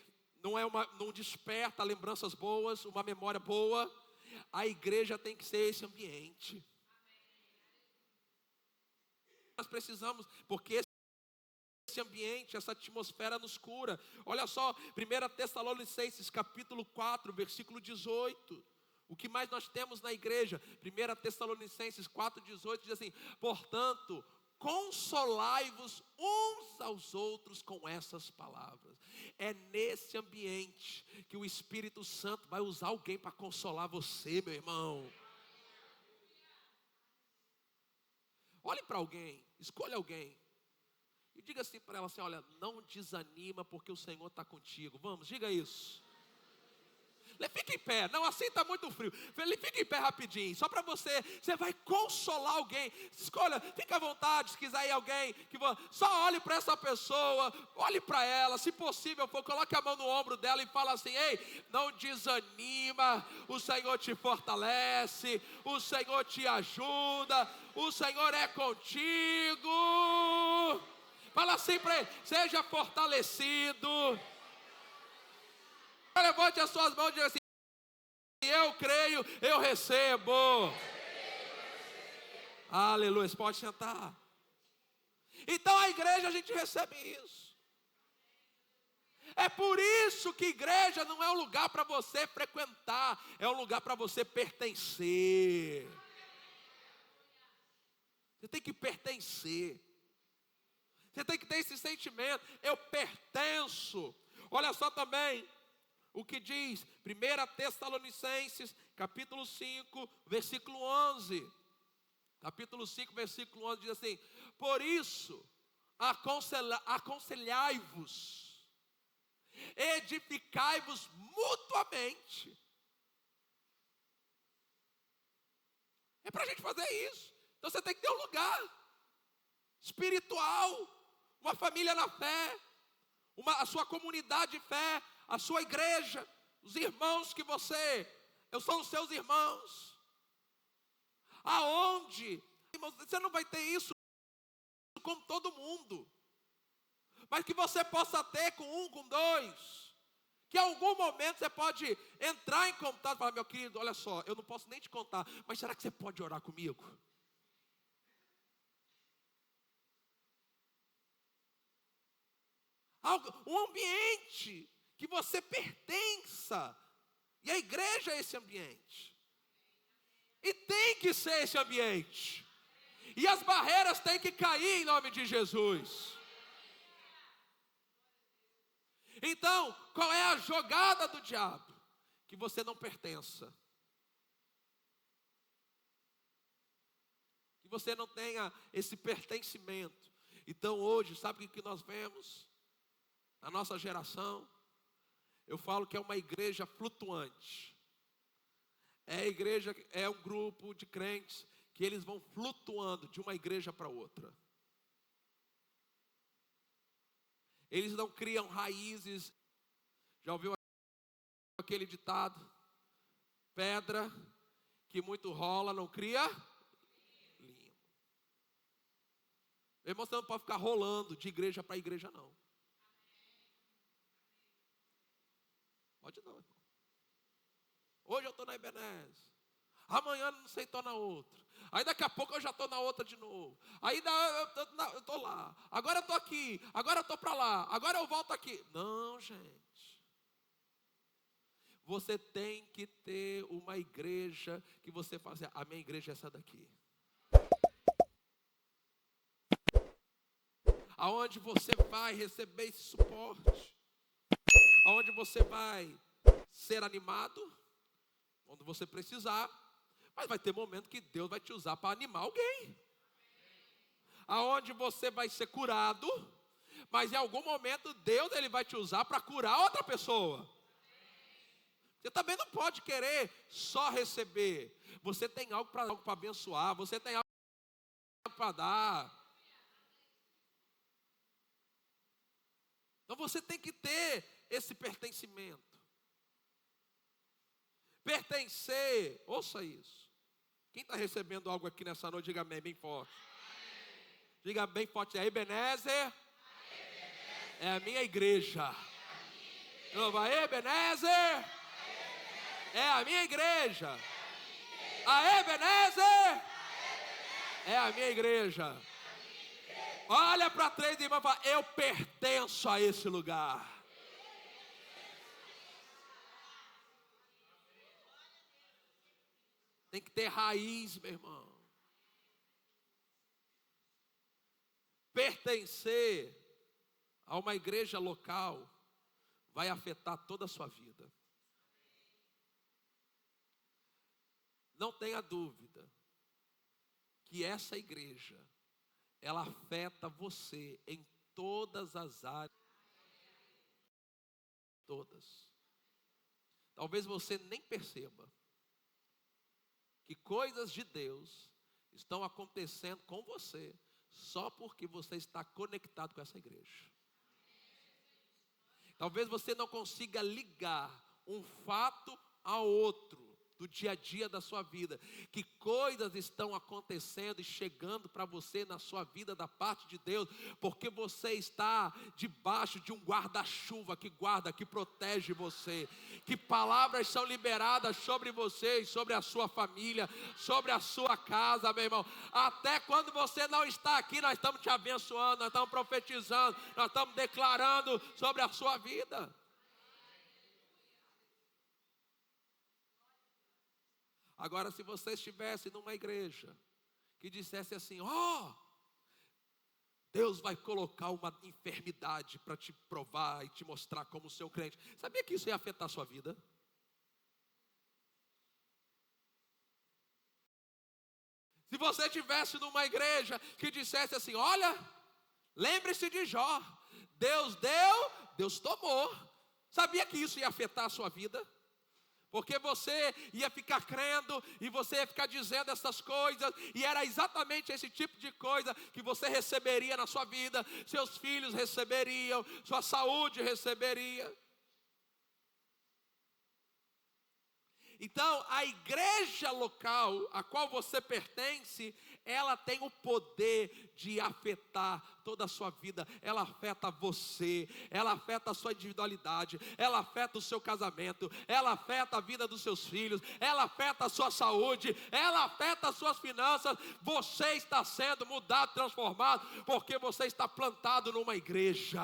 Não desperta lembranças boas, uma memória boa. A igreja tem que ser esse ambiente. Nós precisamos, porque esse ambiente, essa atmosfera nos cura. Olha só, 1 Tessalonicenses capítulo 4, versículo 18. O que mais nós temos na igreja? 1 Tessalonicenses 4, 18 diz assim: portanto, consolai-vos uns aos outros com essas palavras. É nesse ambiente que o Espírito Santo vai usar alguém para consolar você, meu irmão. Olhe para alguém, escolha alguém e diga assim para ela assim: olha, não desanima porque o Senhor está contigo. Vamos, diga isso. Fica em pé, não, assim está muito frio. Fica em pé rapidinho, só para você vai consolar alguém. Escolha, fica à vontade, se quiser ir alguém, só olhe para essa pessoa, olhe para ela, se possível for, coloque a mão no ombro dela e fala assim: ei, não desanima, o Senhor te fortalece, o Senhor te ajuda, o Senhor é contigo. Fala assim para ele: seja fortalecido. Levante as suas mãos e diga assim: eu creio, eu recebo. Aleluia, você pode sentar. Então a igreja, a gente recebe isso. É por isso que igreja não é um lugar para você frequentar, é um lugar para você pertencer. Você tem que pertencer. Você tem que ter esse sentimento: eu pertenço. Olha só também o que diz 1 Tessalonicenses, capítulo 5, versículo 11. Capítulo 5, versículo 11 diz assim: por isso, aconselhai-vos, edificai-vos mutuamente. É para a gente fazer isso. Então você tem que ter um lugar espiritual, uma família na fé, a sua comunidade de fé, a sua igreja, os irmãos que são os seus irmãos. Aonde, irmãos, você não vai ter isso com todo mundo, mas que você possa ter com um, com dois, que em algum momento você pode entrar em contato e falar: meu querido, olha só, eu não posso nem te contar, mas será que você pode orar comigo? Um ambiente que você pertença, e a igreja é esse ambiente, e tem que ser esse ambiente, e as barreiras têm que cair em nome de Jesus. Então, qual é a jogada do diabo? Que você não pertença, que você não tenha esse pertencimento. Então hoje, sabe o que nós vemos na nossa geração? Eu falo que é uma igreja flutuante. É um grupo de crentes que eles vão flutuando de uma igreja para outra. Eles não criam raízes. Já ouviu aquele ditado? Pedra que muito rola não cria limo. Meu irmão, você não pode ficar rolando de igreja para igreja, não. Pode não, irmão. Hoje eu estou na Ebenezer, amanhã não sei, estou na outra. Aí daqui a pouco eu já estou na outra de novo. Aí eu estou lá, agora eu estou aqui, agora eu estou para lá, agora eu volto aqui. Não, gente. Você tem que ter uma igreja que você fala assim, a minha igreja é essa daqui. Aonde você vai receber esse suporte. Aonde você vai ser animado, quando você precisar. Mas vai ter momento que Deus vai te usar para animar alguém. Aonde você vai ser curado, mas em algum momento Deus ele vai te usar para curar outra pessoa. Você também não pode querer só receber. Você tem algo para abençoar, você tem algo para dar. Então você tem que ter esse pertencimento. Pertencer, ouça isso. Quem está recebendo algo aqui nessa noite, diga amém, bem forte. Diga bem forte, a Ebenezer é a minha igreja. A Ebenezer é a minha igreja. A Ebenezer é a minha igreja. Olha para três irmãos e fala, eu pertenço a esse lugar. Tem que ter raiz, meu irmão. Pertencer a uma igreja local vai afetar toda a sua vida. Não tenha dúvida que essa igreja, ela afeta você em todas as áreas. Todas. Talvez você nem perceba que coisas de Deus estão acontecendo com você só porque você está conectado com essa igreja. Talvez você não consiga ligar um fato ao outro do dia a dia da sua vida, que coisas estão acontecendo e chegando para você na sua vida da parte de Deus, porque você está debaixo de um guarda-chuva que guarda, que protege você, que palavras são liberadas sobre você e sobre a sua família, sobre a sua casa, meu irmão. Até quando você não está aqui, nós estamos te abençoando, nós estamos profetizando, nós estamos declarando sobre a sua vida. Agora, se você estivesse numa igreja que dissesse assim, Deus vai colocar uma enfermidade para te provar e te mostrar como seu crente. Sabia que isso ia afetar a sua vida? Se você estivesse numa igreja que dissesse assim, olha, lembre-se de Jó. Deus deu, Deus tomou. Sabia que isso ia afetar a sua vida? Porque você ia ficar crendo e você ia ficar dizendo essas coisas, e era exatamente esse tipo de coisa que você receberia na sua vida, seus filhos receberiam, sua saúde receberia. Então, a igreja local a qual você pertence, ela tem o poder de afetar toda a sua vida. Ela afeta você, ela afeta a sua individualidade, ela afeta o seu casamento, ela afeta a vida dos seus filhos, ela afeta a sua saúde, ela afeta as suas finanças. Você está sendo mudado, transformado, porque você está plantado numa igreja.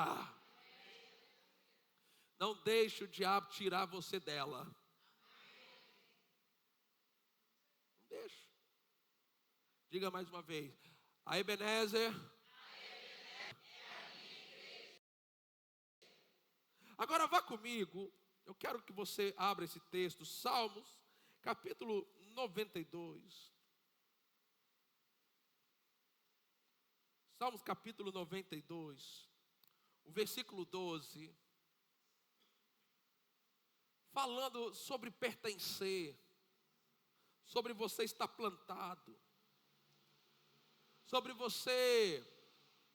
Não deixe o diabo tirar você dela. Diga mais uma vez, a Ebenezer. Agora vá comigo, eu quero que você abra esse texto, Salmos, capítulo 92. Salmos capítulo 92, o versículo 12. Falando sobre pertencer, sobre você estar plantado, sobre você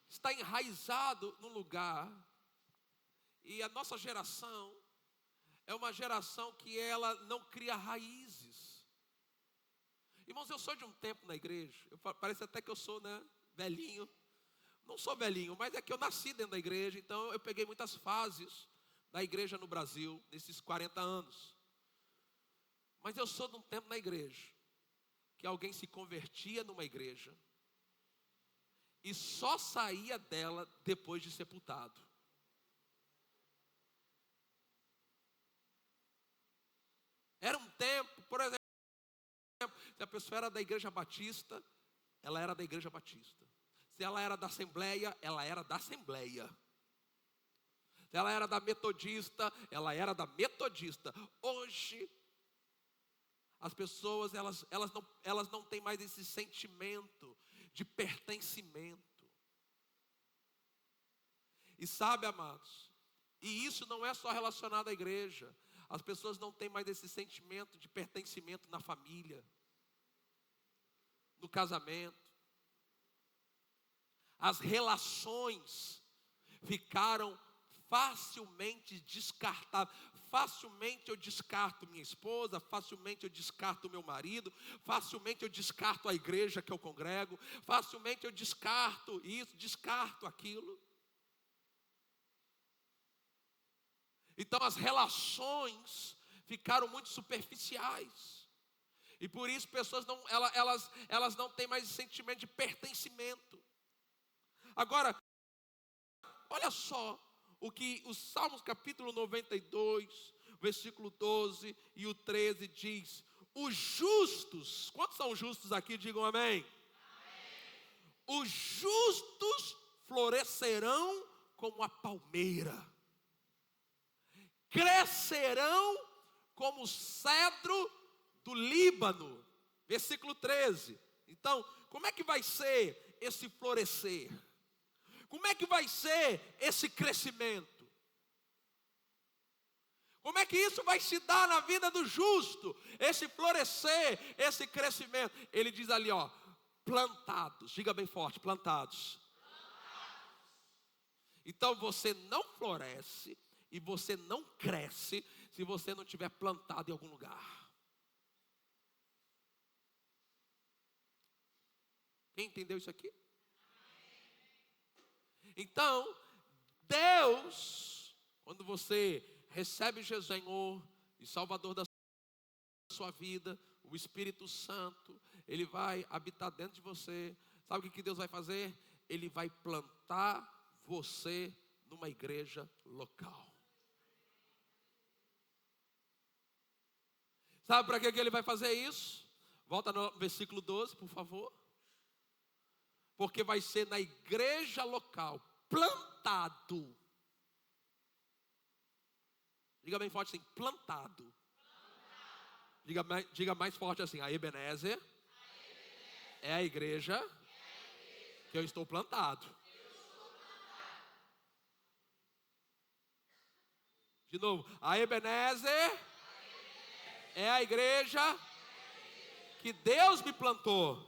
estar enraizado num lugar. E a nossa geração é uma geração que ela não cria raízes. Irmãos, eu sou de um tempo na igreja, parece até que eu sou, velhinho. Não sou velhinho, mas é que eu nasci dentro da igreja, então eu peguei muitas fases da igreja no Brasil, nesses 40 anos. Mas eu sou de um tempo na igreja, que alguém se convertia numa igreja, e só saía dela depois de sepultado. Era um tempo, por exemplo, se a pessoa era da igreja batista, ela era da igreja batista. Se ela era da assembleia, ela era da assembleia. Se ela era da metodista, ela era da metodista. Hoje, as pessoas, elas não têm mais esse sentimento de pertencimento. E sabe, amados, e isso não é só relacionado à igreja. As pessoas não têm mais esse sentimento de pertencimento na família, no casamento. As relações ficaram facilmente descartáveis. Facilmente eu descarto minha esposa, facilmente eu descarto meu marido, facilmente eu descarto a igreja que eu congrego, facilmente eu descarto isso, descarto aquilo. Então as relações ficaram muito superficiais. E por isso pessoas elas não têm mais esse sentimento de pertencimento. Agora, olha só o que o Salmos capítulo 92, versículo 12 e o 13 diz. Os justos, quantos são justos aqui? Digam amém. Os justos florescerão como a palmeira, crescerão como o cedro do Líbano. Versículo 13. Então, como é que vai ser esse florescer? Como é que vai ser esse crescimento? Como é que isso vai se dar na vida do justo? Esse florescer, esse crescimento. Ele diz ali, ó, plantados. Diga bem forte, plantados. Então você não floresce e você não cresce se você não tiver plantado em algum lugar. Quem entendeu isso aqui? Então, Deus, quando você recebe Jesus Senhor e Salvador da sua vida, o Espírito Santo, Ele vai habitar dentro de você. Sabe o que Deus vai fazer? Ele vai plantar você numa igreja local. Sabe para que Ele vai fazer isso? Volta no versículo 12, por favor. Porque vai ser na igreja local, plantado. Diga bem forte assim, plantado. Diga mais forte assim, a Ebenezer é a igreja que eu estou plantado. De novo, a Ebenezer é a igreja que Deus me plantou.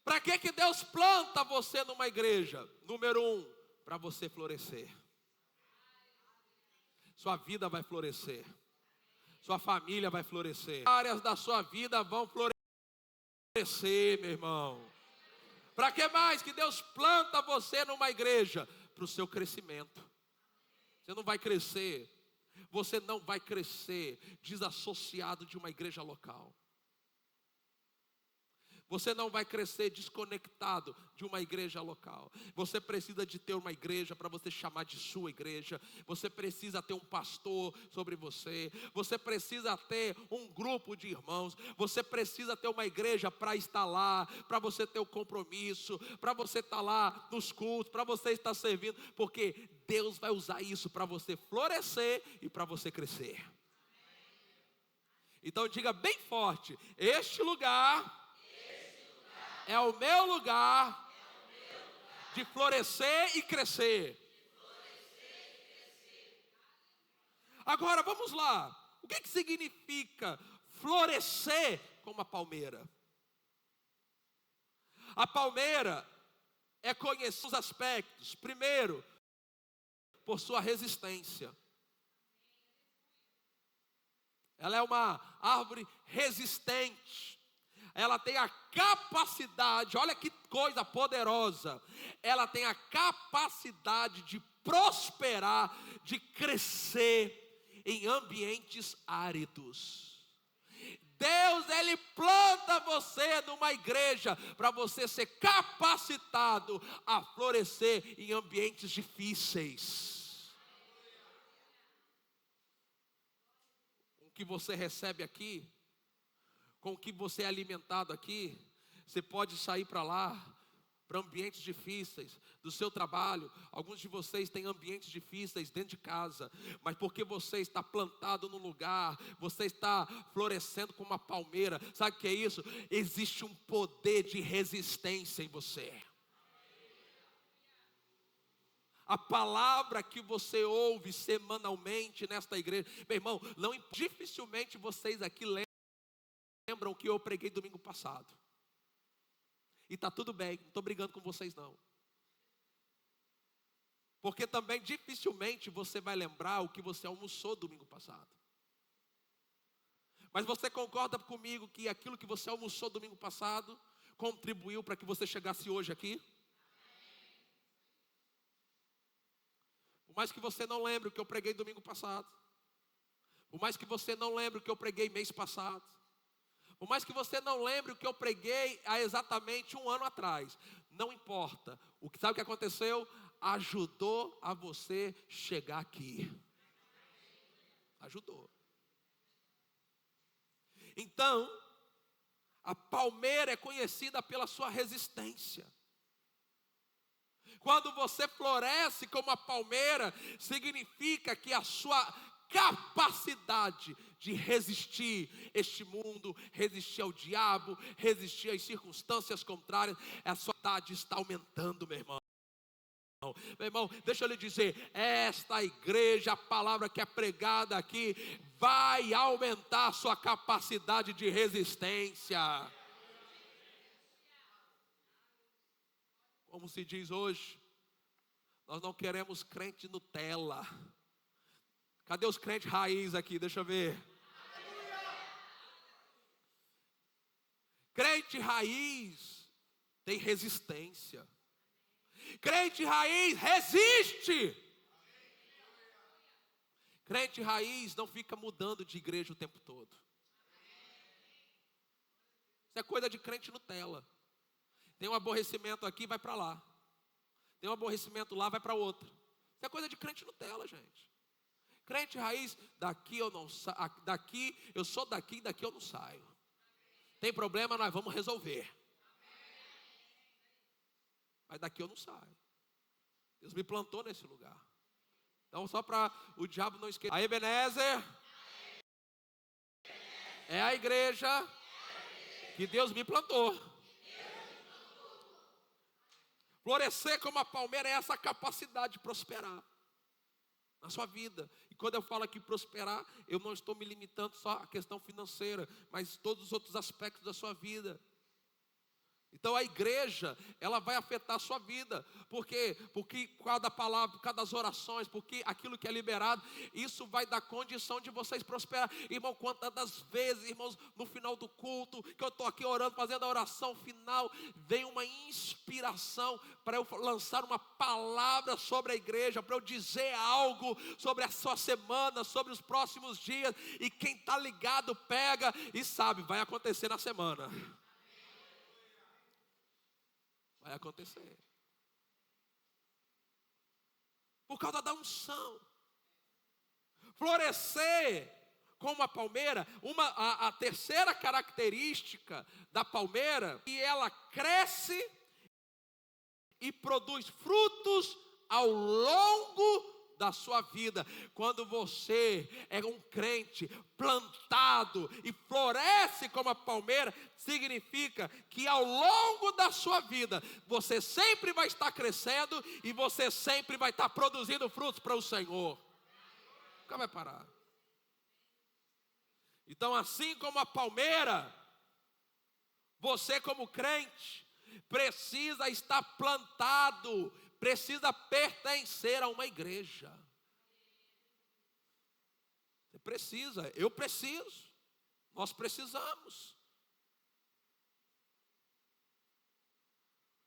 Para que Deus planta você numa igreja? Número 1, para você florescer. Sua vida vai florescer. Sua família vai florescer. Áreas da sua vida vão florescer, meu irmão. Para que mais que Deus planta você numa igreja? Para o seu crescimento. Você não vai crescer. Você não vai crescer desassociado de uma igreja local. Você não vai crescer desconectado de uma igreja local. Você precisa de ter uma igreja para você chamar de sua igreja. Você precisa ter um pastor sobre você. Você precisa ter um grupo de irmãos. Você precisa ter uma igreja para estar lá, para você ter o compromisso, para você estar lá nos cultos, para você estar servindo. Porque Deus vai usar isso para você florescer e para você crescer. Então diga bem forte, este lugar é o meu lugar de florescer e crescer. Agora vamos lá. O que significa florescer como a palmeira? A palmeira é conhecer os aspectos. Primeiro, por sua resistência. Ela é uma árvore resistente. Ela tem a capacidade, olha que coisa poderosa. Ela tem a capacidade de prosperar, de crescer em ambientes áridos. Deus, Ele planta você numa igreja para você ser capacitado a florescer em ambientes difíceis. que você recebe aqui, com o que você é alimentado aqui, você pode sair para lá, para ambientes difíceis, do seu trabalho. Alguns de vocês têm ambientes difíceis dentro de casa, mas porque você está plantado no lugar, você está florescendo como uma palmeira. Sabe o que é isso? Existe um poder de resistência em você. A palavra que você ouve semanalmente nesta igreja, meu irmão, dificilmente vocês aqui lembram que eu preguei domingo passado. E está tudo bem, não estou brigando com vocês não. Porque também dificilmente você vai lembrar o que você almoçou domingo passado. Mas você concorda comigo que aquilo que você almoçou domingo passado contribuiu para que você chegasse hoje aqui? Por mais que você não lembre o que eu preguei domingo passado, por mais que você não lembre o que eu preguei mês passado, por mais que você não lembre o que eu preguei há exatamente um ano atrás, não importa. Sabe o que aconteceu? Ajudou a você chegar aqui. Ajudou. Então, a palmeira é conhecida pela sua resistência. Quando você floresce como a palmeira, significa que a sua capacidade de resistir este mundo, resistir ao diabo, resistir às circunstâncias contrárias, a sua idade está aumentando, meu irmão. Meu irmão, deixa eu lhe dizer, esta igreja, a palavra que é pregada aqui, vai aumentar a sua capacidade de resistência. Como se diz hoje, nós não queremos crente Nutella. Cadê os crentes raiz aqui? Deixa eu ver. Crente raiz tem resistência. Crente raiz resiste. Crente raiz não fica mudando de igreja o tempo todo. Isso é coisa de crente Nutella. Tem um aborrecimento aqui, vai para lá. Tem um aborrecimento lá, vai para outra. Isso é coisa de crente Nutella, gente. Crente raiz, daqui eu não saio, daqui eu sou daqui, daqui eu não saio. Tem problema, nós vamos resolver. Mas daqui eu não saio. Deus me plantou nesse lugar. Então só para o diabo não esquecer. A Ebenezer é a igreja que Deus me plantou. Florescer como a palmeira é essa capacidade de prosperar na sua vida. E quando eu falo aqui prosperar, eu não estou me limitando só à questão financeira, mas todos os outros aspectos da sua vida. Então a igreja, ela vai afetar a sua vida. Por quê? Porque cada palavra, cada das orações, porque aquilo que é liberado, isso vai dar condição de vocês prosperar. Irmão, quantas das vezes, irmãos, no final do culto, que eu estou aqui orando, fazendo a oração final, vem uma inspiração para eu lançar uma palavra sobre a igreja, para eu dizer algo sobre a sua semana, sobre os próximos dias. E quem está ligado pega e sabe, vai acontecer na semana. Vai acontecer. Por causa da unção. Florescer como a palmeira, a terceira característica da palmeira, que ela cresce e produz frutos ao longo da sua vida. Quando você é um crente plantado e floresce como a palmeira, significa que ao longo da sua vida, você sempre vai estar crescendo e você sempre vai estar produzindo frutos para o Senhor. Nunca vai parar. Então, assim como a palmeira, você como crente precisa estar plantado, precisa pertencer a uma igreja. Você precisa, eu preciso, nós precisamos.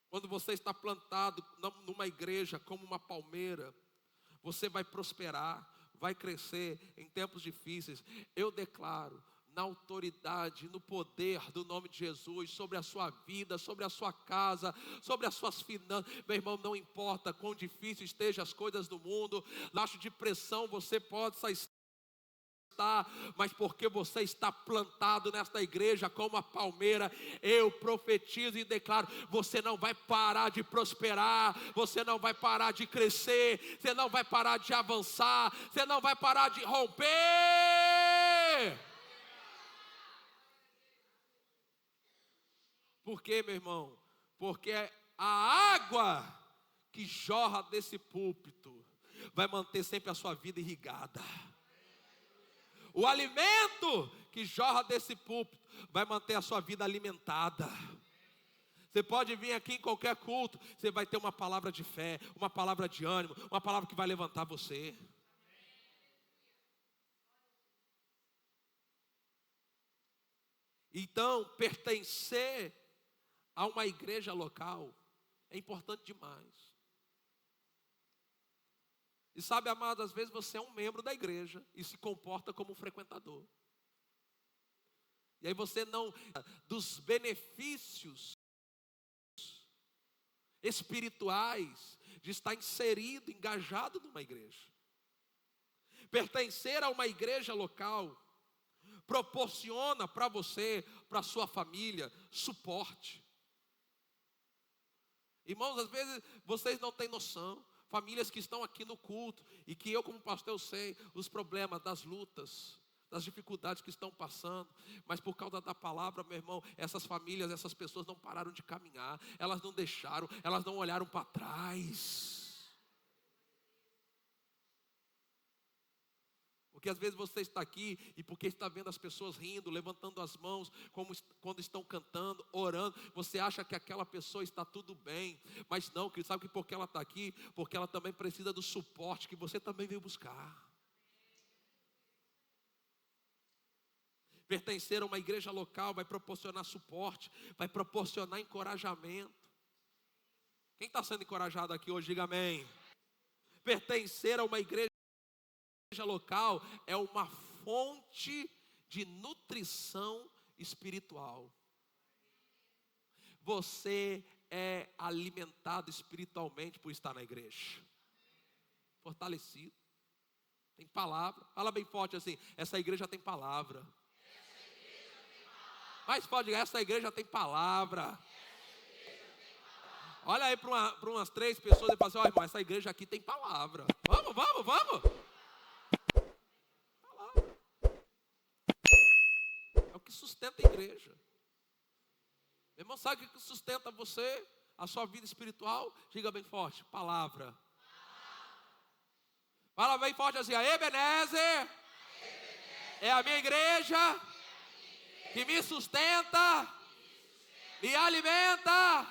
Quando você está plantado numa igreja como uma palmeira, você vai prosperar, vai crescer em tempos difíceis. Eu declaro, na autoridade, no poder do nome de Jesus, sobre a sua vida, sobre a sua casa, sobre as suas finanças. Meu irmão, não importa quão difícil estejam as coisas do mundo, debaixo de pressão você possa estar mas porque você está plantado nesta igreja como a palmeira, eu profetizo e declaro: você não vai parar de prosperar, você não vai parar de crescer, você não vai parar de avançar, você não vai parar de romper. Por quê, meu irmão? Porque a água que jorra desse púlpito vai manter sempre a sua vida irrigada. O alimento que jorra desse púlpito vai manter a sua vida alimentada. Você pode vir aqui em qualquer culto, você vai ter uma palavra de fé, uma palavra de ânimo, uma palavra que vai levantar você. Então, pertencer a uma igreja local é importante demais. E sabe, amado, às vezes você é um membro da igreja e se comporta como um frequentador. E aí você não, dos benefícios espirituais de estar inserido, engajado numa igreja. Pertencer a uma igreja local proporciona para você, para sua família, suporte. Irmãos, às vezes vocês não têm noção. Famílias que estão aqui no culto e que eu como pastor eu sei os problemas, das lutas, das dificuldades que estão passando, mas por causa da palavra, meu irmão, essas famílias, essas pessoas não pararam de caminhar, elas não deixaram, elas não olharam para trás. Porque às vezes você está aqui e porque está vendo as pessoas rindo, levantando as mãos, como quando estão cantando, orando, você acha que aquela pessoa está tudo bem, mas não, que sabe que porque ela está aqui, porque ela também precisa do suporte que você também veio buscar. Pertencer a uma igreja local vai proporcionar suporte, vai proporcionar encorajamento. Quem está sendo encorajado aqui hoje, diga amém. Pertencer a uma igreja local é uma fonte de nutrição espiritual. Você é alimentado espiritualmente por estar na igreja. Fortalecido. Tem palavra. Fala bem forte assim: essa igreja tem palavra. Mais forte, diga: essa igreja tem palavra. Olha aí para umas 3 pessoas e fala assim: ó, irmão, essa igreja aqui tem palavra. Vamos, vamos, vamos. É o que sustenta a igreja. Meu irmão, sabe o que sustenta você, a sua vida espiritual? Diga bem forte: palavra. Fala bem forte assim: a Ebenezer é a minha igreja que me sustenta, me alimenta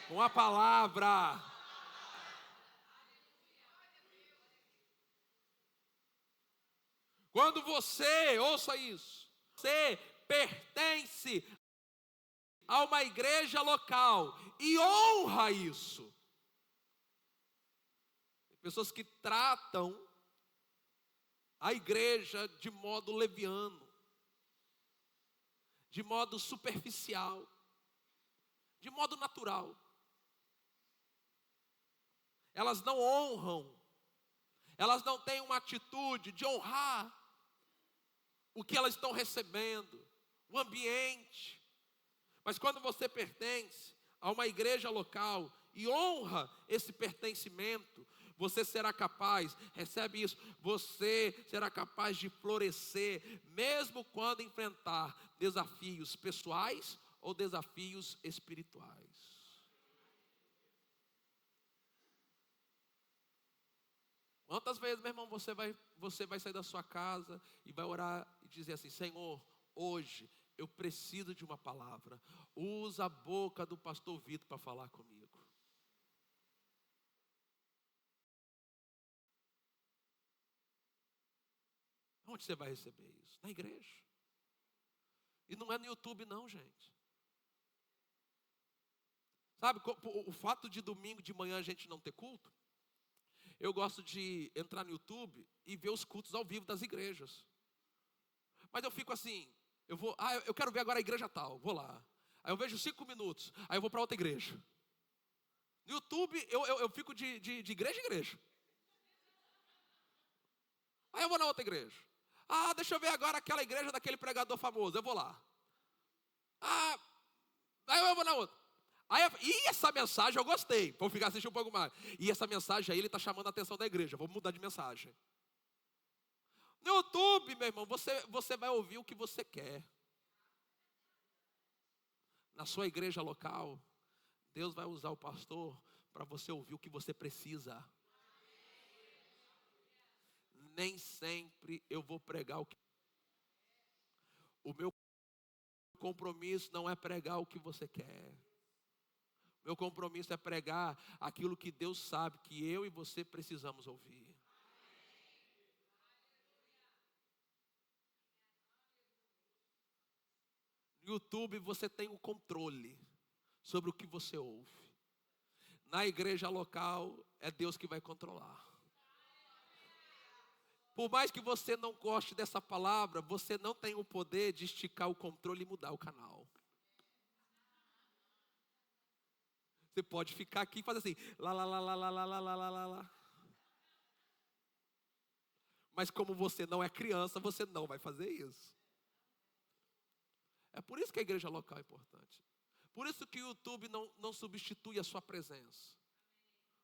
com a palavra. Quando você, ouça isso, você pertence a uma igreja local e honra isso. Tem pessoas que tratam a igreja de modo leviano, de modo superficial, de modo natural. Elas não honram, elas não têm uma atitude de honrar o que elas estão recebendo, o ambiente. Mas quando você pertence a uma igreja local e honra esse pertencimento, você será capaz, recebe isso, você será capaz de florescer, mesmo quando enfrentar desafios pessoais ou desafios espirituais. Quantas vezes, meu irmão, você vai sair da sua casa e vai orar e dizer assim: Senhor, hoje eu preciso de uma palavra. Usa a boca do pastor Vitor para falar comigo. Onde você vai receber isso? Na igreja. E não é no YouTube não, gente. Sabe, o fato de domingo de manhã a gente não ter culto, eu gosto de entrar no YouTube e ver os cultos ao vivo das igrejas. Mas eu fico assim, eu quero ver agora a igreja tal, vou lá. Aí eu vejo 5 minutos, aí eu vou para outra igreja. No YouTube eu fico de igreja em igreja. Aí eu vou na outra igreja. Ah, deixa eu ver agora aquela igreja daquele pregador famoso, eu vou lá. Ah, aí eu vou na outra. E essa mensagem eu gostei, vou ficar assistindo um pouco mais. E essa mensagem aí, ele está chamando a atenção da igreja, vou mudar de mensagem. No YouTube, meu irmão, você vai ouvir o que você quer. Na sua igreja local, Deus vai usar o pastor para você ouvir o que você precisa. Nem sempre eu vou pregar o meu compromisso não é pregar o que você quer. Meu compromisso é pregar aquilo que Deus sabe que eu e você precisamos ouvir. No YouTube você tem o controle sobre o que você ouve. Na igreja local é Deus que vai controlar. Por mais que você não goste dessa palavra, você não tem o poder de esticar o controle e mudar o canal. Você pode ficar aqui e fazer assim, lá, lá, lá, lá, lá, lá, lá, lá, lá, lá. Mas como você não é criança, você não vai fazer isso. É por isso que a igreja local é importante. Por isso que o YouTube não substitui a sua presença.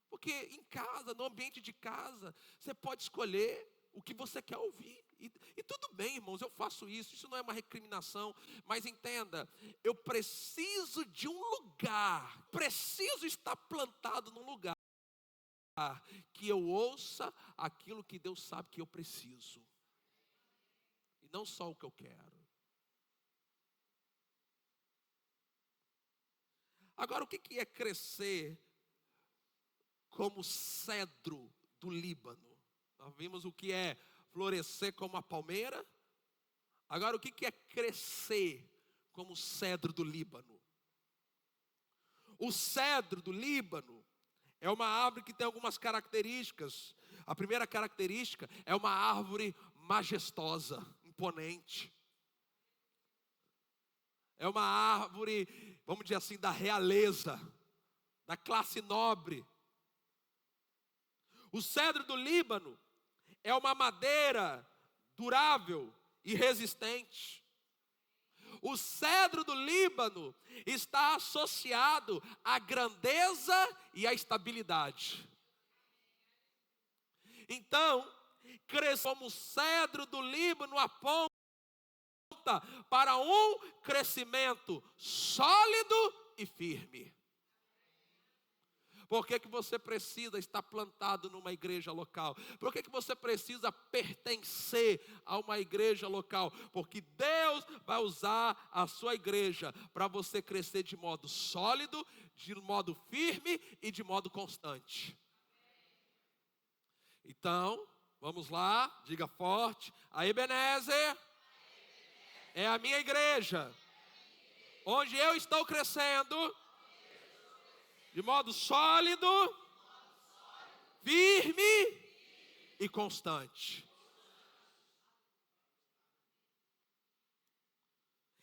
Porque em casa, no ambiente de casa, você pode escolher o que você quer ouvir. E tudo bem, irmãos, eu faço isso. Isso não é uma recriminação. Mas entenda, eu preciso de um lugar. Preciso estar plantado num lugar que eu ouça aquilo que Deus sabe que eu preciso. E não só o que eu quero. Agora, o que é crescer como cedro do Líbano? Nós vimos o que é florescer como a palmeira. Agora, o que é crescer como cedro do Líbano? O cedro do Líbano é uma árvore que tem algumas características. A primeira característica é uma árvore majestosa, imponente. É uma árvore, vamos dizer assim, da realeza, da classe nobre. O cedro do Líbano é uma madeira durável e resistente. O cedro do Líbano está associado à grandeza e à estabilidade. Então, crescer como cedro do Líbano aponta para um crescimento sólido e firme. Por que você precisa estar plantado numa igreja local? Por que você precisa pertencer a uma igreja local? Porque Deus vai usar a sua igreja para você crescer de modo sólido, de modo firme e de modo constante. Então, vamos lá, diga forte. A Ebenezer é a minha igreja, onde eu estou crescendo de modo sólido, firme e constante.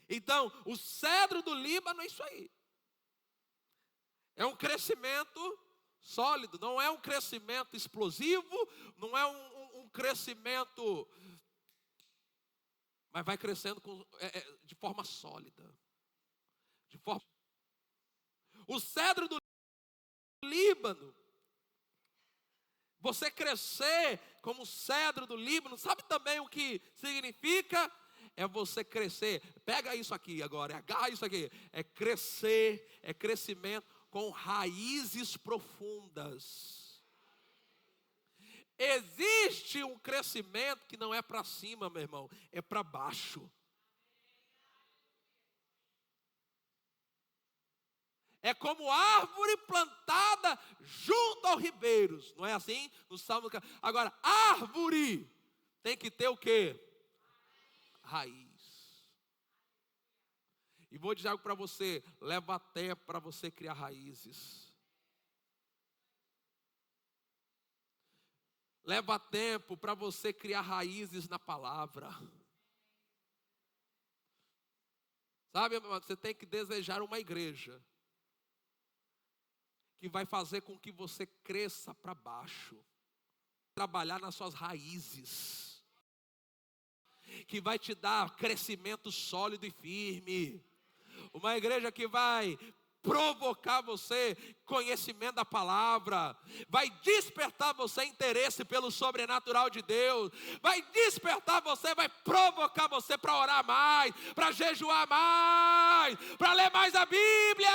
Então, o cedro do Líbano é isso aí. É um crescimento sólido, não é um crescimento explosivo, não é um crescimento, mas vai crescendo de forma sólida. O cedro do Líbano, você crescer como cedro do Líbano, sabe também o que significa? É você crescer, pega isso aqui agora, agarra isso aqui, é crescer, é crescimento com raízes profundas. Existe um crescimento que não é para cima, meu irmão, é para baixo. É como árvore plantada junto aos ribeiros. Não é assim? No Salmo. Agora, árvore tem que ter o quê? Raiz. E vou dizer algo para você. Leva tempo para você criar raízes. Leva tempo para você criar raízes na palavra. Sabe, você tem que desejar uma igreja que vai fazer com que você cresça para baixo, trabalhar nas suas raízes. que vai te dar crescimento sólido e firme. Uma igreja que vai provocar você conhecimento da palavra, vai despertar você interesse pelo sobrenatural de Deus, vai despertar você, vai provocar você para orar mais, para jejuar mais, para ler mais a Bíblia.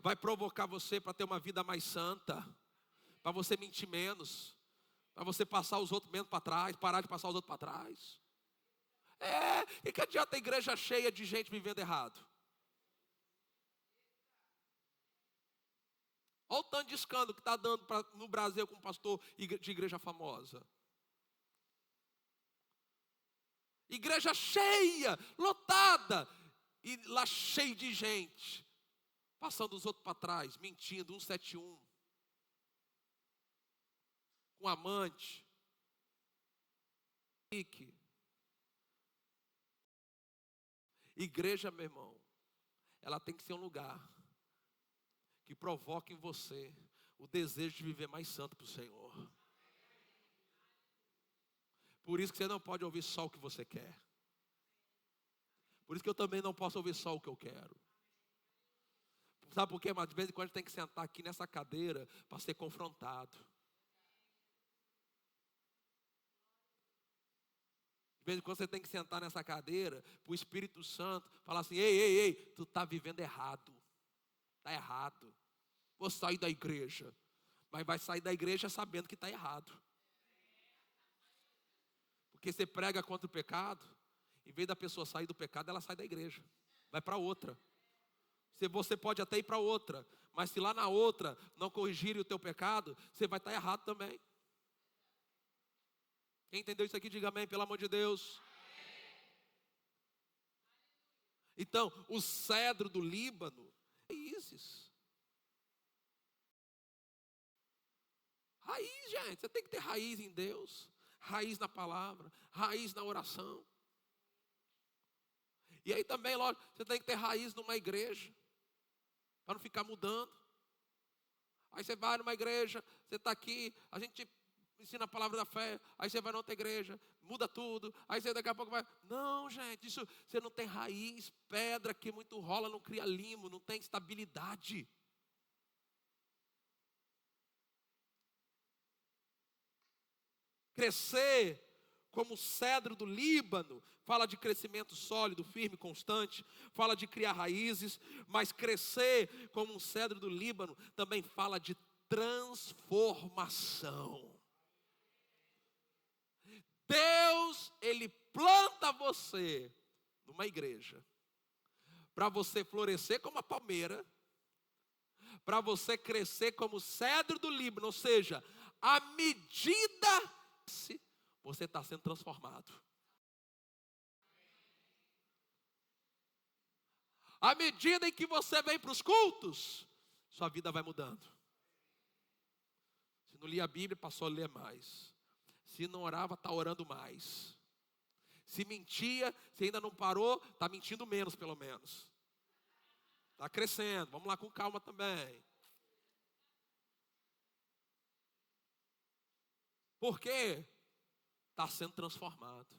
Vai provocar você para ter uma vida mais santa, para você mentir menos, para você passar os outros menos para trás, parar de passar os outros para trás. E que adianta a igreja cheia de gente vivendo errado? Olha o tanto de escândalo que está dando no Brasil com um pastor de igreja famosa. Igreja cheia, lotada, e lá cheio de gente, passando os outros para trás, mentindo, 171, com amante. Igreja, meu irmão, ela tem que ser um lugar que provoque em você o desejo de viver mais santo para o Senhor. Por isso que você não pode ouvir só o que você quer. Por isso que eu também não posso ouvir só o que eu quero. Sabe por quê? Mas de vez em quando a gente tem que sentar aqui nessa cadeira para ser confrontado. De vez em quando você tem que sentar nessa cadeira para o Espírito Santo falar assim: ei, tu está vivendo errado. Está errado. Vou sair da igreja. Mas vai sair da igreja sabendo que está errado. Porque você prega contra o pecado, em vez da pessoa sair do pecado, ela sai da igreja. Vai para outra. Você pode até ir para outra, mas se lá na outra não corrigirem o teu pecado, você vai estar errado também. Quem entendeu isso aqui, diga amém, pelo amor de Deus. Então, o cedro do Líbano, raízes. Raiz, gente, você tem que ter raiz em Deus, raiz na palavra, raiz na oração. E aí também, lógico, você tem que ter raiz numa igreja, para não ficar mudando. Aí você vai numa igreja, você está aqui, a gente ensina a palavra da fé, aí você vai na outra igreja, muda tudo, aí você daqui a pouco vai. Não, gente, isso você não tem raiz, pedra que muito rola, não cria limo, não tem estabilidade. Crescer como o cedro do Líbano, fala de crescimento sólido, firme, constante, fala de criar raízes, mas crescer como um cedro do Líbano também fala de transformação. Deus, Ele planta você numa igreja, para você florescer como a palmeira, para você crescer como o cedro do Líbano, ou seja, à medida que você está sendo transformado. À medida em que você vem para os cultos, sua vida vai mudando. Se não lia a Bíblia, passou a ler mais. Se não orava, está orando mais. Se mentia, se ainda não parou, está mentindo menos pelo menos. Está crescendo, vamos lá com calma também. Por quê? Está sendo transformado.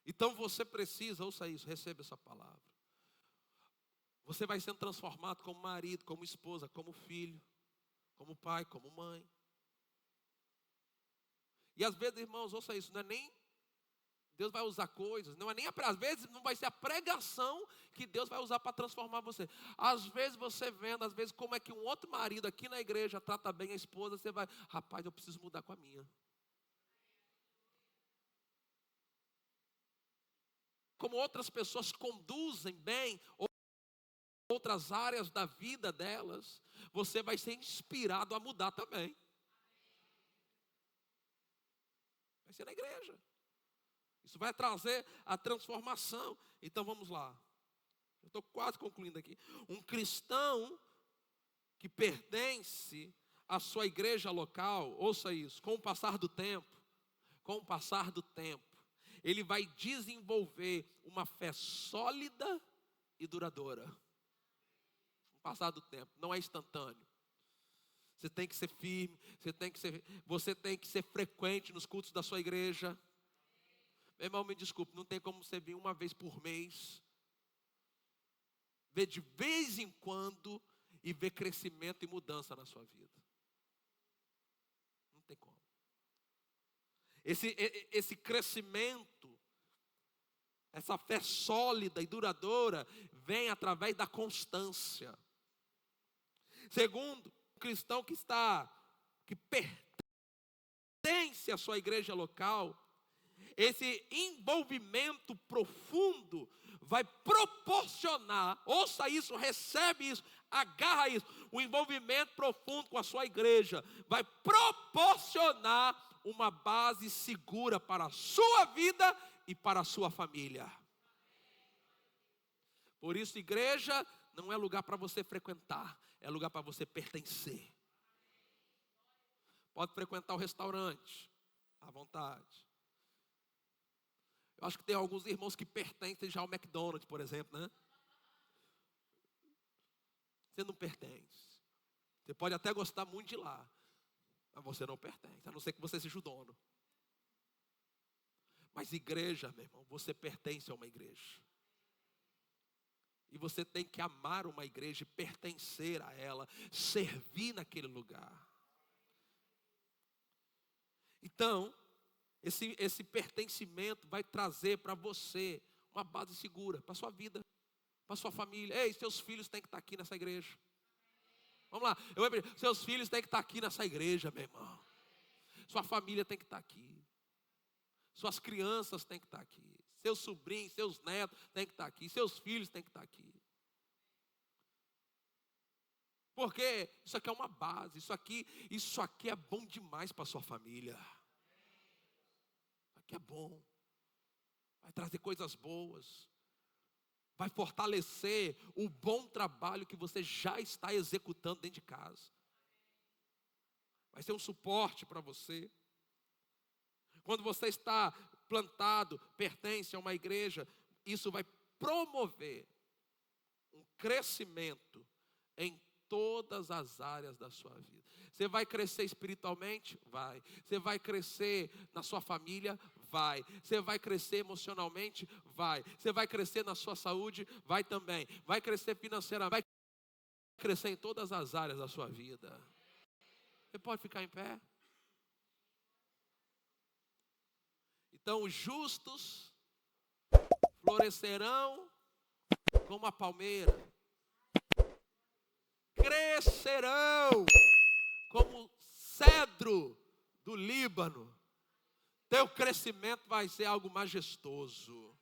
Então você precisa, ouça isso, receba essa palavra. Você vai sendo transformado como marido, como esposa, como filho, como pai, como mãe. E às vezes, irmãos, ouça isso, não é nem Deus vai usar coisas, não é nem às vezes não vai ser a pregação que Deus vai usar para transformar você. Às vezes você vendo, às vezes como é que um outro marido aqui na igreja trata bem a esposa, você vai, rapaz, eu preciso mudar com a minha. Como outras pessoas conduzem bem outras áreas da vida delas, você vai ser inspirado a mudar também. Vai ser na igreja. Isso vai trazer a transformação. Então vamos lá. Eu estou quase concluindo aqui. Um cristão que pertence à sua igreja local, ouça isso, com o passar do tempo, ele vai desenvolver uma fé sólida e duradoura. Com o passar do tempo, não é instantâneo. Você tem que ser firme, você tem que ser frequente nos cultos da sua igreja. Meu irmão, me desculpe, não tem como você vir uma vez por mês, ver de vez em quando e ver crescimento e mudança na sua vida. Não tem como. Esse crescimento, essa fé sólida e duradoura, vem através da constância. Segundo, o cristão que pertence à sua igreja local, esse envolvimento profundo vai proporcionar, ouça isso, recebe isso, agarra isso, o envolvimento profundo com a sua igreja vai proporcionar uma base segura para a sua vida e para a sua família. Por isso, igreja não é lugar para você frequentar, é lugar para você pertencer. Pode frequentar o restaurante, à vontade. Eu acho que tem alguns irmãos que pertencem já ao McDonald's, por exemplo, né? Você não pertence. Você pode até gostar muito de lá, mas você não pertence, a não ser que você seja o dono. Mas igreja, meu irmão, você pertence a uma igreja. E você tem que amar uma igreja e pertencer a ela, servir naquele lugar. Então, esse pertencimento vai trazer para você uma base segura, para a sua vida, para a sua família. Ei, seus filhos têm que estar aqui nessa igreja. Vamos lá, eu vou pedir, seus filhos têm que estar aqui nessa igreja, meu irmão. Sua família tem que estar aqui. Suas crianças têm que estar aqui. Seus sobrinhos, seus netos têm que estar aqui. Seus filhos têm que estar aqui. Porque isso aqui é uma base. Isso aqui é bom demais para a sua família. Isso aqui é bom. Vai trazer coisas boas. Vai fortalecer o bom trabalho que você já está executando dentro de casa. Vai ser um suporte para você. Quando você está plantado, pertence a uma igreja, isso vai promover um crescimento em todas as áreas da sua vida. Você vai crescer espiritualmente? Vai. Você vai crescer na sua família? Vai. Você vai crescer emocionalmente? Vai. Você vai crescer na sua saúde? Vai também. Vai crescer financeiramente? Vai crescer em todas as áreas da sua vida. Você pode ficar em pé? Então os justos florescerão como a palmeira, crescerão como cedro do Líbano. Teu crescimento vai ser algo majestoso.